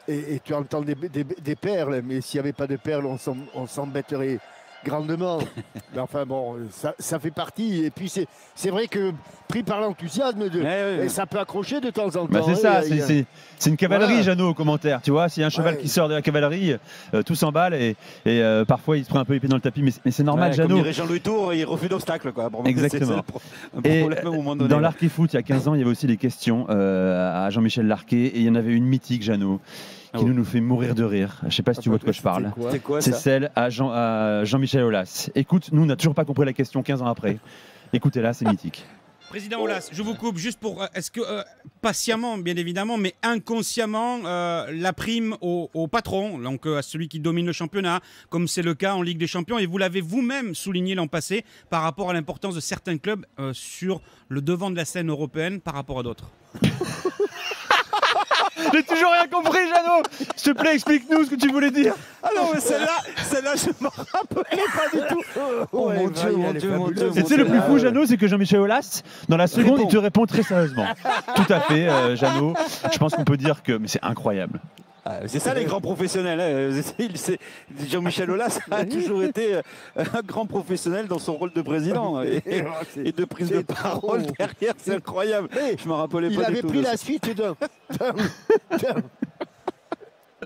et tu entends des perles. Mais s'il n'y avait pas de perles, on s'embêterait grandement. Mais enfin bon, ça fait partie. Et puis c'est vrai que pris par l'enthousiasme, ça peut accrocher de temps en temps. C'est ça, c'est une cavalerie, Jeannot, au commentaire. Tu vois, s'il y a un cheval qui sort de la cavalerie, tout s'emballe et parfois il se prend un peu les pieds dans le tapis. Mais c'est normal, Jeannot. Comme dirait Jean-Louis Tour, il refuse d'obstacle. Exactement. Et dans l'Arquet Foot, il y a 15 ans, il y avait aussi des questions à Jean-Michel Larquet. Et il y en avait une mythique, Jeannot, qui nous fait mourir de rire. Je ne sais pas si tu vois de quoi je parle. C'est celle à Jean-Michel Aulas. Écoute, nous, on n'a toujours pas compris la question 15 ans après. Écoutez-la, c'est mythique. Président Aulas, je vous coupe juste pour... Est-ce que, patiemment, bien évidemment, mais inconsciemment, la prime au patron, donc à celui qui domine le championnat, comme c'est le cas en Ligue des Champions, et vous l'avez vous-même souligné l'an passé, par rapport à l'importance de certains clubs sur le devant de la scène européenne par rapport à d'autres. J'ai toujours rien compris, Jeannot. S'il te plaît, explique-nous ce que tu voulais dire. Ah non, mais celle-là, je me rappelais pas du tout. Oh mon Dieu. Et tu sais, le plus fou, Jeannot, c'est que Jean-Michel Aulas, dans la seconde, il te répond très sérieusement. Tout à fait, Jeannot. Je pense qu'on peut dire que... Mais c'est incroyable. C'est ça les grands professionnels. Hein. Jean-Michel Aulas a toujours été un grand professionnel dans son rôle de président et de prise de parole derrière. C'est incroyable. Je me rappelais pas du tout. Il avait pris la suite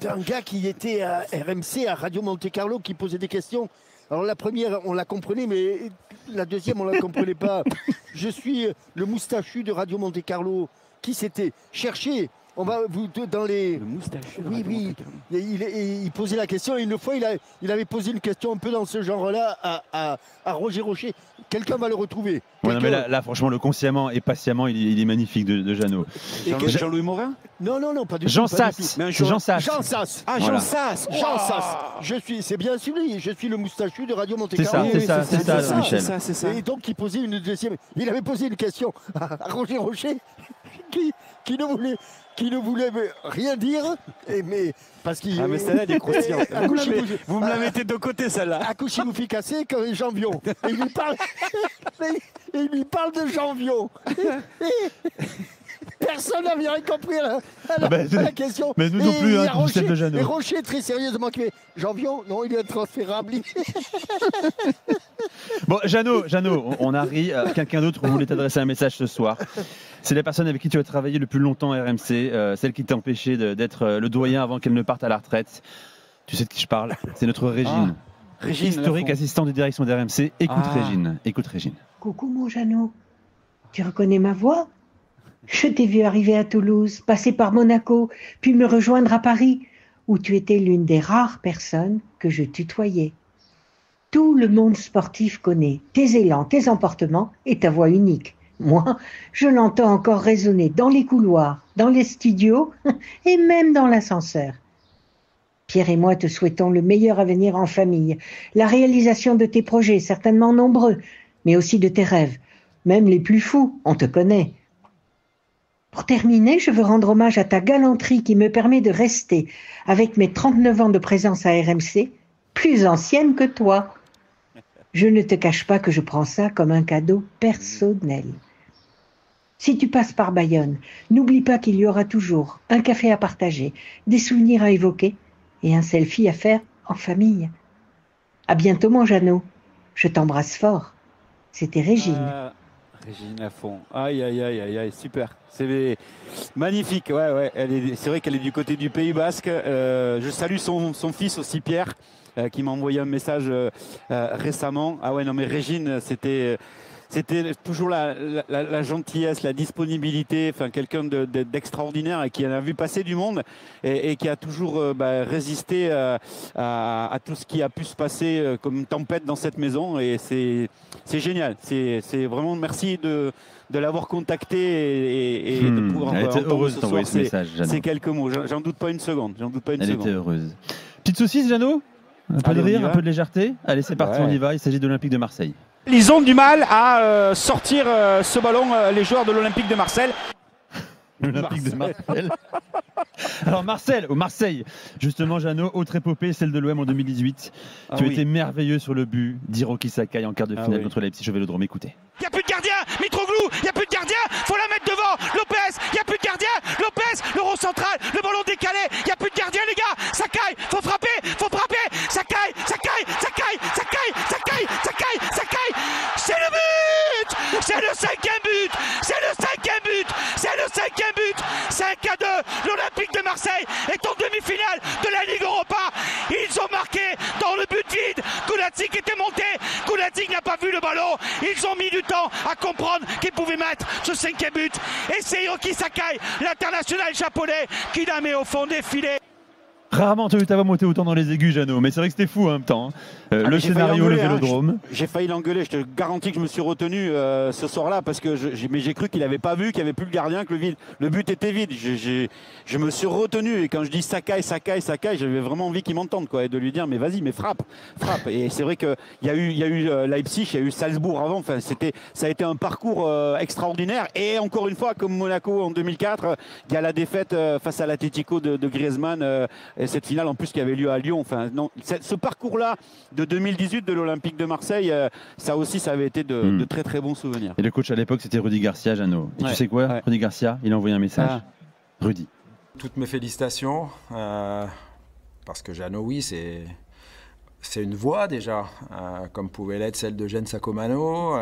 d'un gars qui était à RMC, à Radio Monte Carlo, qui posait des questions. Alors la première, on la comprenait, mais la deuxième, on la comprenait pas. Je suis le moustachu de Radio Monte Carlo. Qui c'était? Cherchez. On va vous dans les. Le moustachu. Oui. Il posait la question. Et une fois, il avait posé une question un peu dans ce genre-là à Roger Rocher. Quelqu'un va le retrouver. Ouais, non, mais là, franchement, le consciemment et patiemment, il est magnifique de Jeannot. Jean-Louis Morin? Non, pas du tout. Jean Sass. Jean Sass. Ah, Jean Sass. C'est bien celui. Je suis le moustachu de Radio Monte Carlo. C'est ça, Michel. C'est ça. Et donc, il posait une deuxième. Il avait posé une question à Roger Rocher qui ne voulait rien dire, mais parce qu'il... Ah mais celle-là, elle est croustillante. Vous me la mettez de côté, celle-là. Accouchez vous cassé quand les Janvion. Et il lui parle de Janvion. Personne n'a bien compris la question. Mais nous non plus, celle de Jeannot. Et Rocher, très sérieusement, qui fait Janvion, non, il est intransférable. Bon, Jeannot, on a ri. Quelqu'un d'autre voulait t'adresser un message ce soir. C'est la personne avec qui tu as travaillé le plus longtemps à RMC, celle qui t'a empêché d'être le doyen avant qu'elle ne parte à la retraite. Tu sais de qui je parle? C'est notre Régine. Régine, historique assistante de direction d'RMC. Écoute Régine. Coucou mon Jeannot, tu reconnais ma voix? Je t'ai vu arriver à Toulouse, passer par Monaco, puis me rejoindre à Paris, où tu étais l'une des rares personnes que je tutoyais. Tout le monde sportif connaît tes élans, tes emportements et ta voix unique. Moi, je l'entends encore résonner dans les couloirs, dans les studios et même dans l'ascenseur. Pierre et moi te souhaitons le meilleur avenir en famille, la réalisation de tes projets, certainement nombreux, mais aussi de tes rêves, même les plus fous, on te connaît. Pour terminer, je veux rendre hommage à ta galanterie qui me permet de rester, avec mes 39 ans de présence à RMC, plus ancienne que toi. Je ne te cache pas que je prends ça comme un cadeau personnel. Si tu passes par Bayonne, n'oublie pas qu'il y aura toujours un café à partager, des souvenirs à évoquer et un selfie à faire en famille. À bientôt mon Jeannot. Je t'embrasse fort. C'était Régine. Régine à fond. Aïe, super. C'est magnifique. Ouais. C'est vrai qu'elle est du côté du Pays Basque. Je salue son fils aussi, Pierre, qui m'a envoyé un message récemment. Ah ouais, non mais Régine, c'était toujours la gentillesse, la disponibilité, enfin quelqu'un d'extraordinaire et qui en a vu passer du monde et qui a toujours résisté à tout ce qui a pu se passer comme tempête dans cette maison et c'est génial. C'est vraiment merci de l'avoir contacté et de pouvoir heureuse de t'envoyer ce message, Jeannot. Ces quelques mots, j'en doute pas une seconde. Elle était heureuse. Petite saucisse, Jeannot? Un peu de rire, un peu de légèreté. Allez, c'est parti, on y va. Il s'agit de l'Olympique de Marseille. Ils ont du mal à sortir ce ballon, les joueurs de l'Olympique de Marseille. L'Olympique de Marseille. Alors Marseille, justement Jeannot, autre épopée, celle de l'OM en 2018. Tu as été merveilleux sur le but d'Hiroki Sakai en quart de finale contre Leipzig au Vélodrome. Écoutez. Il n'y a plus de gardien, Mitroglou, il n'y a plus de gardien, faut la mettre devant, Lopez, il n'y a plus de gardien, Lopez, l'euro central, le ballon décalé, il n'y a plus de gardien les gars, Sakai, faut frapper, Sakai, c'est le but, c'est le cinquième but, 5-2, l'Olympique de Marseille est en demi-finale de la Ligue Europa, ils ont marqué dans le but vide, Koulatsik était monté, Koulatsik n'a pas vu le ballon, ils ont mis du temps à comprendre qu'ils pouvaient mettre ce cinquième but et c'est Hiroki Sakai, l'international japonais, qui la met au fond des filets. Rarement tu as vu ta voix monter autant dans les aigus, Jeannot, mais c'est vrai que c'était fou en même temps. Le scénario, le Vélodrome. J'ai failli l'engueuler, je te garantis que je me suis retenu ce soir-là parce que j'ai cru qu'il n'avait pas vu, qu'il n'y avait plus le gardien, que le but était vide. Je me suis retenu et quand je dis Sakai, j'avais vraiment envie qu'il m'entende quoi, et de lui dire mais vas-y, mais frappe. Et c'est vrai qu'il y a eu Leipzig, il y a eu Salzbourg avant. Enfin, ça a été un parcours extraordinaire. Et encore une fois, comme Monaco en 2004, il y a la défaite face à l'Atlético de Griezmann. Et cette finale en plus qui avait lieu à Lyon. Enfin, non, ce parcours-là de 2018 de l'Olympique de Marseille, ça aussi, ça avait été de très très bons souvenirs. Et le coach à l'époque, c'était Rudy Garcia, Jeannot. Et tu sais quoi, Rudy Garcia, il a envoyé un message. Rudy. Toutes mes félicitations, parce que Jeannot, oui, c'est une voix déjà, comme pouvait l'être celle de Gene Sacomano.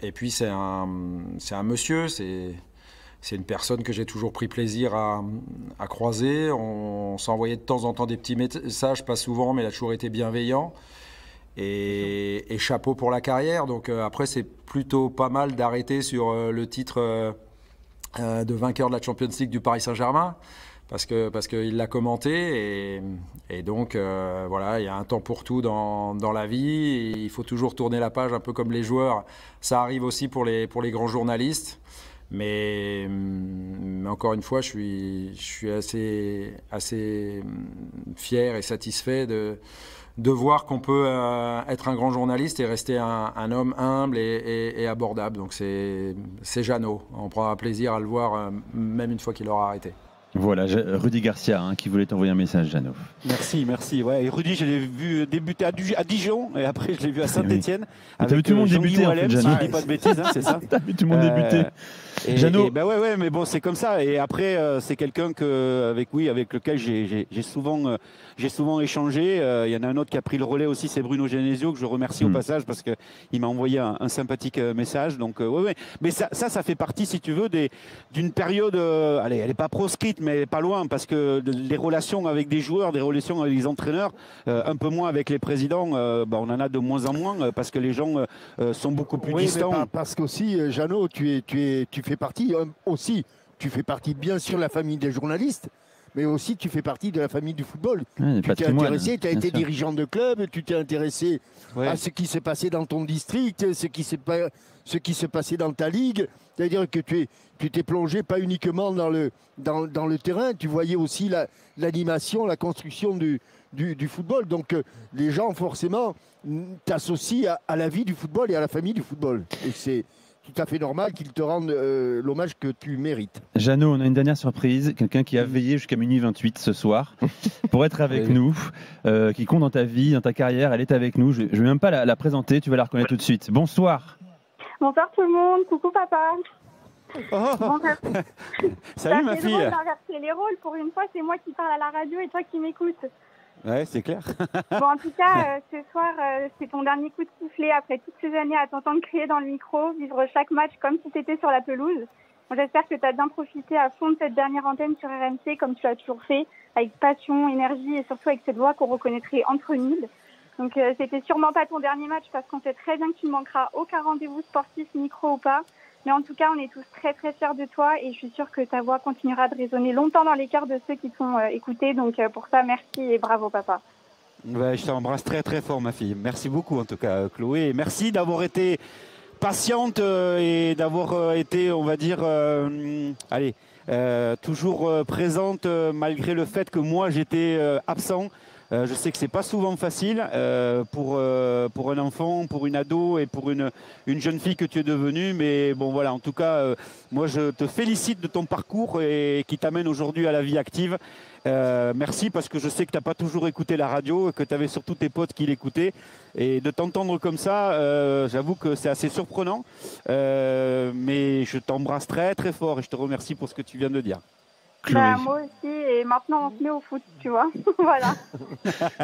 Et puis c'est un monsieur, c'est une personne que j'ai toujours pris plaisir à croiser. On s'envoyait de temps en temps des petits messages, pas souvent, mais il a toujours été bienveillant. Et chapeau pour la carrière. Donc après, c'est plutôt pas mal d'arrêter sur le titre de vainqueur de la Champions League du Paris Saint-Germain, parce qu'il l'a commenté. Et donc, voilà, il y a un temps pour tout dans la vie. Et il faut toujours tourner la page, un peu comme les joueurs. Ça arrive aussi pour les grands journalistes. Mais encore une fois, je suis assez fier et satisfait de voir qu'on peut être un grand journaliste et rester un homme humble et abordable. Donc c'est Jeannot. On prendra plaisir à le voir même une fois qu'il aura arrêté. Voilà, Rudy Garcia qui voulait t'envoyer un message, Jeannot. Merci. Ouais. Et Rudy, je l'ai vu débuter à Dijon et après je l'ai vu à Saint-Etienne. T'as vu tout le monde débuter en fait, Jeannot. Si je dis pas de bêtises, c'est ça. T'as vu tout le monde débuter. Jeannot. Ouais, mais bon, c'est comme ça. Et après, c'est quelqu'un avec lequel j'ai souvent échangé. Il y en a un autre qui a pris le relais aussi, c'est Bruno Genesio, que je remercie au passage parce qu'il m'a envoyé un sympathique message. Donc, ouais. Mais ça fait partie, si tu veux, d'une période. Allez, elle n'est pas proscrite, mais pas loin, parce que les relations avec des joueurs, des relations avec les entraîneurs, un peu moins avec les présidents, on en a de moins en moins parce que les gens sont beaucoup plus distants. Mais parce qu'aussi, Jeannot, tu fais partie bien sûr de la famille des journalistes, mais aussi tu fais partie de la famille du football. Ouais, tu t'es intéressé, tu as été dirigeant de club, tu t'es intéressé à ce qui s'est passé dans ton district, ce qui s'est passé dans ta ligue. C'est-à-dire que tu t'es plongé pas uniquement dans le terrain, tu voyais aussi l'animation, la construction du football. Donc les gens forcément t'associent à la vie du football et à la famille du football. Et c'est tout à fait normal qu'ils te rendent l'hommage que tu mérites. Jeannot, on a une dernière surprise. Quelqu'un qui a veillé jusqu'à minuit 28 ce soir pour être avec nous, qui compte dans ta vie, dans ta carrière. Elle est avec nous. Je ne vais même pas la présenter. Tu vas la reconnaître tout de suite. Bonsoir. Bonsoir tout le monde. Coucou papa. Salut ma fille. Ça fait drôle d'inverser les rôles. Pour une fois, c'est moi qui parle à la radio et toi qui m'écoutes. Ouais, c'est clair. Bon, en tout cas, ce soir, c'est ton dernier coup de sifflet après toutes ces années à t'entendre crier dans le micro, vivre chaque match comme si t'étais sur la pelouse. Bon, j'espère que tu as bien profité à fond de cette dernière antenne sur RMC, comme tu l'as toujours fait, avec passion, énergie et surtout avec cette voix qu'on reconnaîtrait entre nuls. Donc, c'était sûrement pas ton dernier match parce qu'on sait très bien que tu ne manqueras aucun rendez-vous sportif, micro ou pas. Mais en tout cas, on est tous très très fiers de toi et je suis sûre que ta voix continuera de résonner longtemps dans les cœurs de ceux qui t'ont écouté. Donc pour ça, merci et bravo papa. Ouais, je t'embrasse très très fort ma fille. Merci beaucoup en tout cas Chloé. Et merci d'avoir été patiente et d'avoir été, on va dire, toujours présente malgré le fait que moi j'étais absent. Je sais que c'est pas souvent facile pour un enfant, pour une ado et pour une jeune fille que tu es devenue. Mais bon voilà, en tout cas, moi je te félicite de ton parcours et qui t'amène aujourd'hui à la vie active. Merci parce que je sais que tu n'as pas toujours écouté la radio, que tu avais surtout tes potes qui l'écoutaient. Et de t'entendre comme ça, j'avoue que c'est assez surprenant. Mais je t'embrasse très très fort et je te remercie pour ce que tu viens de dire. Bah, moi aussi, et maintenant on se met au foot, tu vois. Voilà.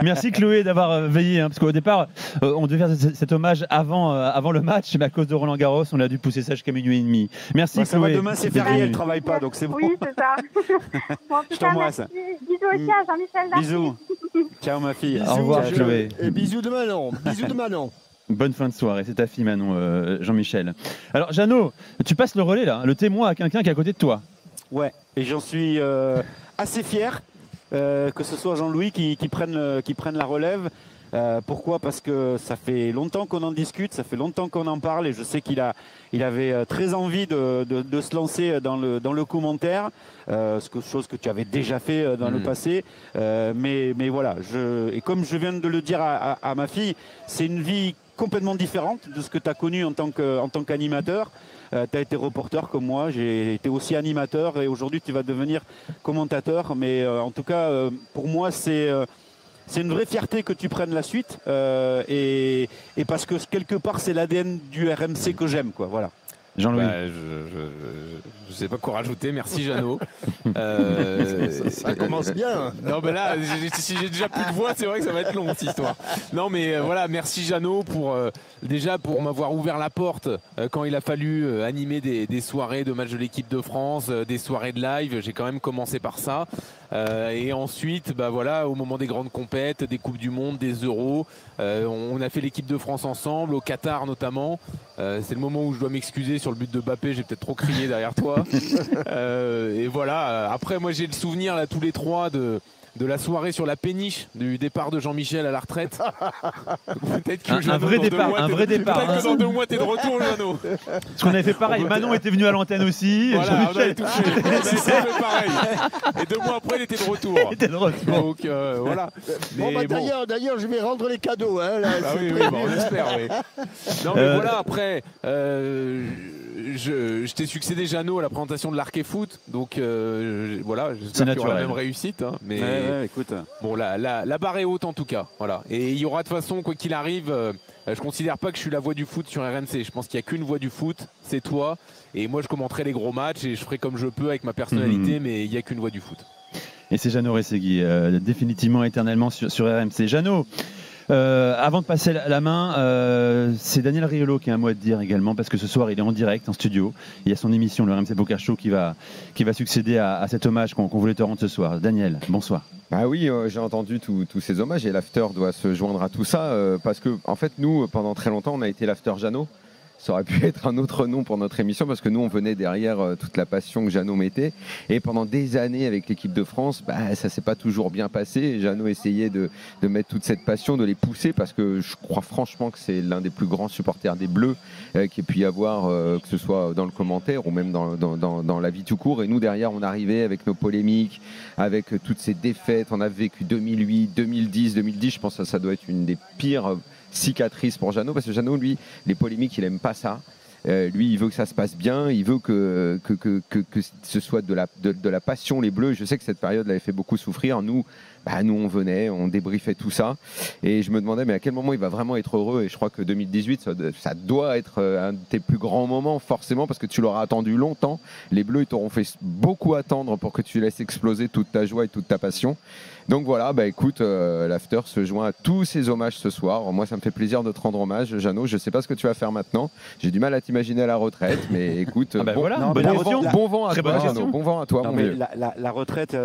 Merci Chloé d'avoir veillé, parce qu'au départ, on devait faire cet hommage avant le match, mais à cause de Roland Garros, on a dû pousser ça jusqu'à minuit et demi. Merci Chloé. Demain c'est férié, elle ne travaille pas, donc c'est bon. Oui, c'est ça. Bon, en tout cas, merci. Bisous aussi à Jean-Michel Darcy. Bisous. Ciao ma fille. Au revoir Chloé. Et bisous de Manon. Bisous de Manon. Bonne fin de soirée, c'est ta fille Manon, Jean-Michel. Alors Jeannot, tu passes le relais là, le témoin à quelqu'un qui est à côté de toi. Ouais, et j'en suis assez fier que ce soit Jean-Louis qui prenne la relève. Pourquoi? Parce que ça fait longtemps qu'on en discute, ça fait longtemps qu'on en parle et je sais qu'il avait très envie de se lancer dans le commentaire, chose que tu avais déjà fait dans le passé. Mais voilà, et comme je viens de le dire à ma fille, c'est une vie complètement différente de ce que tu as connu en tant qu'animateur. Tu as été reporter comme moi, j'ai été aussi animateur et aujourd'hui tu vas devenir commentateur. Mais en tout cas, pour moi, c'est une vraie fierté que tu prennes la suite et parce que quelque part c'est l'ADN du RMC que j'aime, quoi. Voilà. Jean-Louis. Je sais pas quoi rajouter, merci Jeannot. Ça commence bien. Non mais là, si j'ai déjà plus de voix, c'est vrai que ça va être long cette histoire. Non mais voilà, merci Jeannot déjà pour m'avoir ouvert la porte quand il a fallu animer des soirées de matchs de l'équipe de France, des soirées de live. J'ai quand même commencé par ça. Et ensuite, voilà, au moment des grandes compètes, des Coupes du Monde, des Euros, on a fait l'équipe de France ensemble, au Qatar notamment. C'est le moment où je dois m'excuser sur le but de Mbappé, j'ai peut-être trop crié derrière toi. Et voilà, après moi j'ai le souvenir là tous les trois de la soirée sur la péniche du départ de Jean-Michel à la retraite. Peut-être que un vrai départ. Peut-être que dans 2 mois t'es de retour, Jeannot. Parce qu'on avait fait pareil. Manon était venu à l'antenne aussi. Voilà, on avait tout fait. On avait fait pareil. Et 2 mois après, il était de retour. Donc voilà. D'ailleurs, je vais rendre les cadeaux. Hein, là, oui, on espère. Oui. Non, mais voilà, après. Je t'ai succédé, Jeannot, à la présentation de l'Arc et Foot, donc voilà, j'espère qu'il y aura la même réussite. Hein, mais écoute. Bon, la barre est haute en tout cas, voilà. Et il y aura de toute façon, quoi qu'il arrive, je considère pas que je suis la voix du foot sur RMC. Je pense qu'il n'y a qu'une voix du foot, c'est toi. Et moi, je commenterai les gros matchs et je ferai comme je peux avec ma personnalité, mais il n'y a qu'une voix du foot. Et c'est Jeannot Ressegui, définitivement, éternellement sur RMC. Jeannot. Avant de passer la main, c'est Daniel Riolo qui a un mot à te dire également, parce que ce soir il est en direct en studio. Il y a son émission, le RMC Poker Show, qui va succéder à cet hommage qu'on voulait te rendre ce soir. Daniel, bonsoir. Bah oui, j'ai entendu tous ces hommages et l'after doit se joindre à tout ça parce que en fait nous pendant très longtemps on a été l'after Jeannot. Ça aurait pu être un autre nom pour notre émission parce que nous on venait derrière toute la passion que Jeannot mettait et pendant des années avec l'équipe de France ça s'est pas toujours bien passé. Jeannot essayait de mettre toute cette passion, de les pousser parce que je crois franchement que c'est l'un des plus grands supporters des Bleus qu'il ait pu y avoir que ce soit dans le commentaire ou même dans la vie tout court. Et nous derrière on arrivait avec nos polémiques, avec toutes ces défaites. On a vécu 2008, 2010, je pense que ça doit être une des pires cicatrice pour Jeannot parce que Jeannot lui les polémiques il aime pas ça, lui il veut que ça se passe bien, il veut que ce soit de la passion les Bleus. Je sais que cette période l'avait fait beaucoup souffrir. Nous on venait, on débriefait tout ça et je me demandais mais à quel moment il va vraiment être heureux. Et je crois que 2018 ça doit être un de tes plus grands moments forcément parce que tu l'auras attendu longtemps. Les Bleus ils t'auront fait beaucoup attendre pour que tu laisses exploser toute ta joie et toute ta passion. Donc voilà, écoute, l'after se joint à tous ces hommages ce soir. Moi, ça me fait plaisir de te rendre hommage, Jeannot. Je ne sais pas ce que tu vas faire maintenant. J'ai du mal à t'imaginer à la retraite, mais écoute, bon vent à toi, Jeannot. Bon vent à toi, mon vieux. La retraite,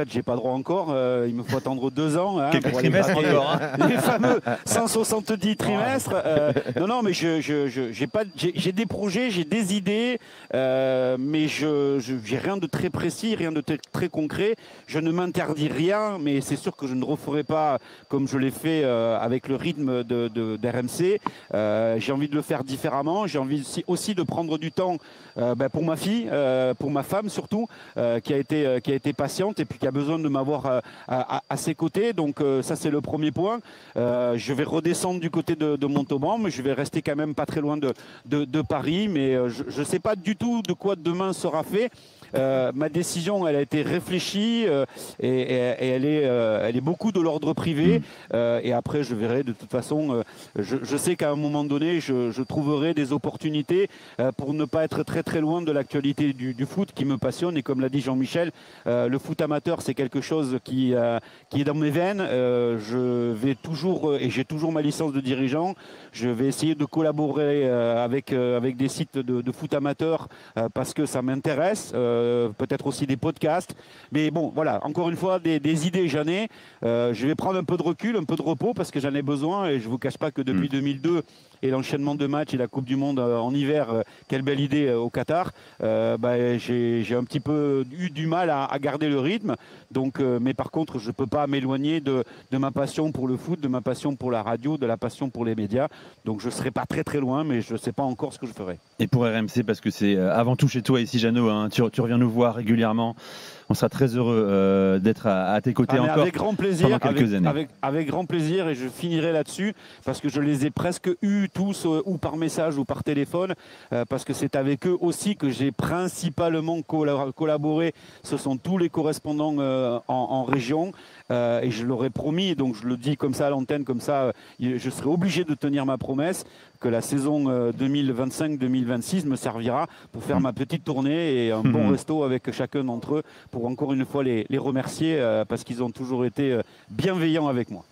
j'ai pas droit encore. Il me faut attendre 2 ans. Hein, quelques trimestres encore. Les fameux 170 trimestres. Non, mais j'ai des projets, j'ai des idées, mais j'ai rien de très précis, rien de très concret. Je ne m'interdis rien. Mais c'est sûr que je ne referai pas comme je l'ai fait avec le rythme d'RMC. J'ai envie de le faire différemment. J'ai envie aussi de prendre du temps pour ma fille, pour ma femme surtout, qui a été patiente et puis qui a besoin de m'avoir à ses côtés. Donc ça c'est le premier point. Je vais redescendre du côté de Montauban, mais je vais rester quand même pas très loin de Paris. Mais je ne sais pas du tout de quoi demain sera fait. Ma décision, elle a été réfléchie et elle est beaucoup de l'ordre privé. Et après, je verrai de toute façon. Je sais qu'à un moment donné, je trouverai des opportunités pour ne pas être très très loin de l'actualité du foot qui me passionne. Et comme l'a dit Jean-Michel, le foot amateur, c'est quelque chose qui est dans mes veines. Je vais toujours, et j'ai toujours ma licence de dirigeant, je vais essayer de collaborer avec des sites de foot amateur parce que ça m'intéresse. Peut-être aussi des podcasts. Mais bon, voilà, encore une fois, des idées, j'en ai. Je vais prendre un peu de recul, un peu de repos, parce que j'en ai besoin. Et je ne vous cache pas que depuis 2002, et l'enchaînement de matchs et la Coupe du Monde en hiver, quelle belle idée au Qatar, j'ai un petit peu eu du mal à garder le rythme. Donc, mais par contre, je ne peux pas m'éloigner de ma passion pour le foot, de ma passion pour la radio, de la passion pour les médias. Donc je ne serai pas très très loin, mais je ne sais pas encore ce que je ferai. Et pour RMC, parce que c'est avant tout chez toi ici, Jeannot, hein, tu reviens nous voir régulièrement. On sera très heureux d'être à tes côtés encore avec grand plaisir, pendant quelques années. Avec grand plaisir, et je finirai là-dessus parce que je les ai presque eus tous, ou par message ou par téléphone, parce que c'est avec eux aussi que j'ai principalement collaboré. Ce sont tous les correspondants en région, et je leur ai promis, donc je le dis comme ça à l'antenne, comme ça je serai obligé de tenir ma promesse, que la saison 2025-2026 me servira pour faire ma petite tournée et un bon resto avec chacun d'entre eux, pour encore une fois les remercier parce qu'ils ont toujours été bienveillants avec moi.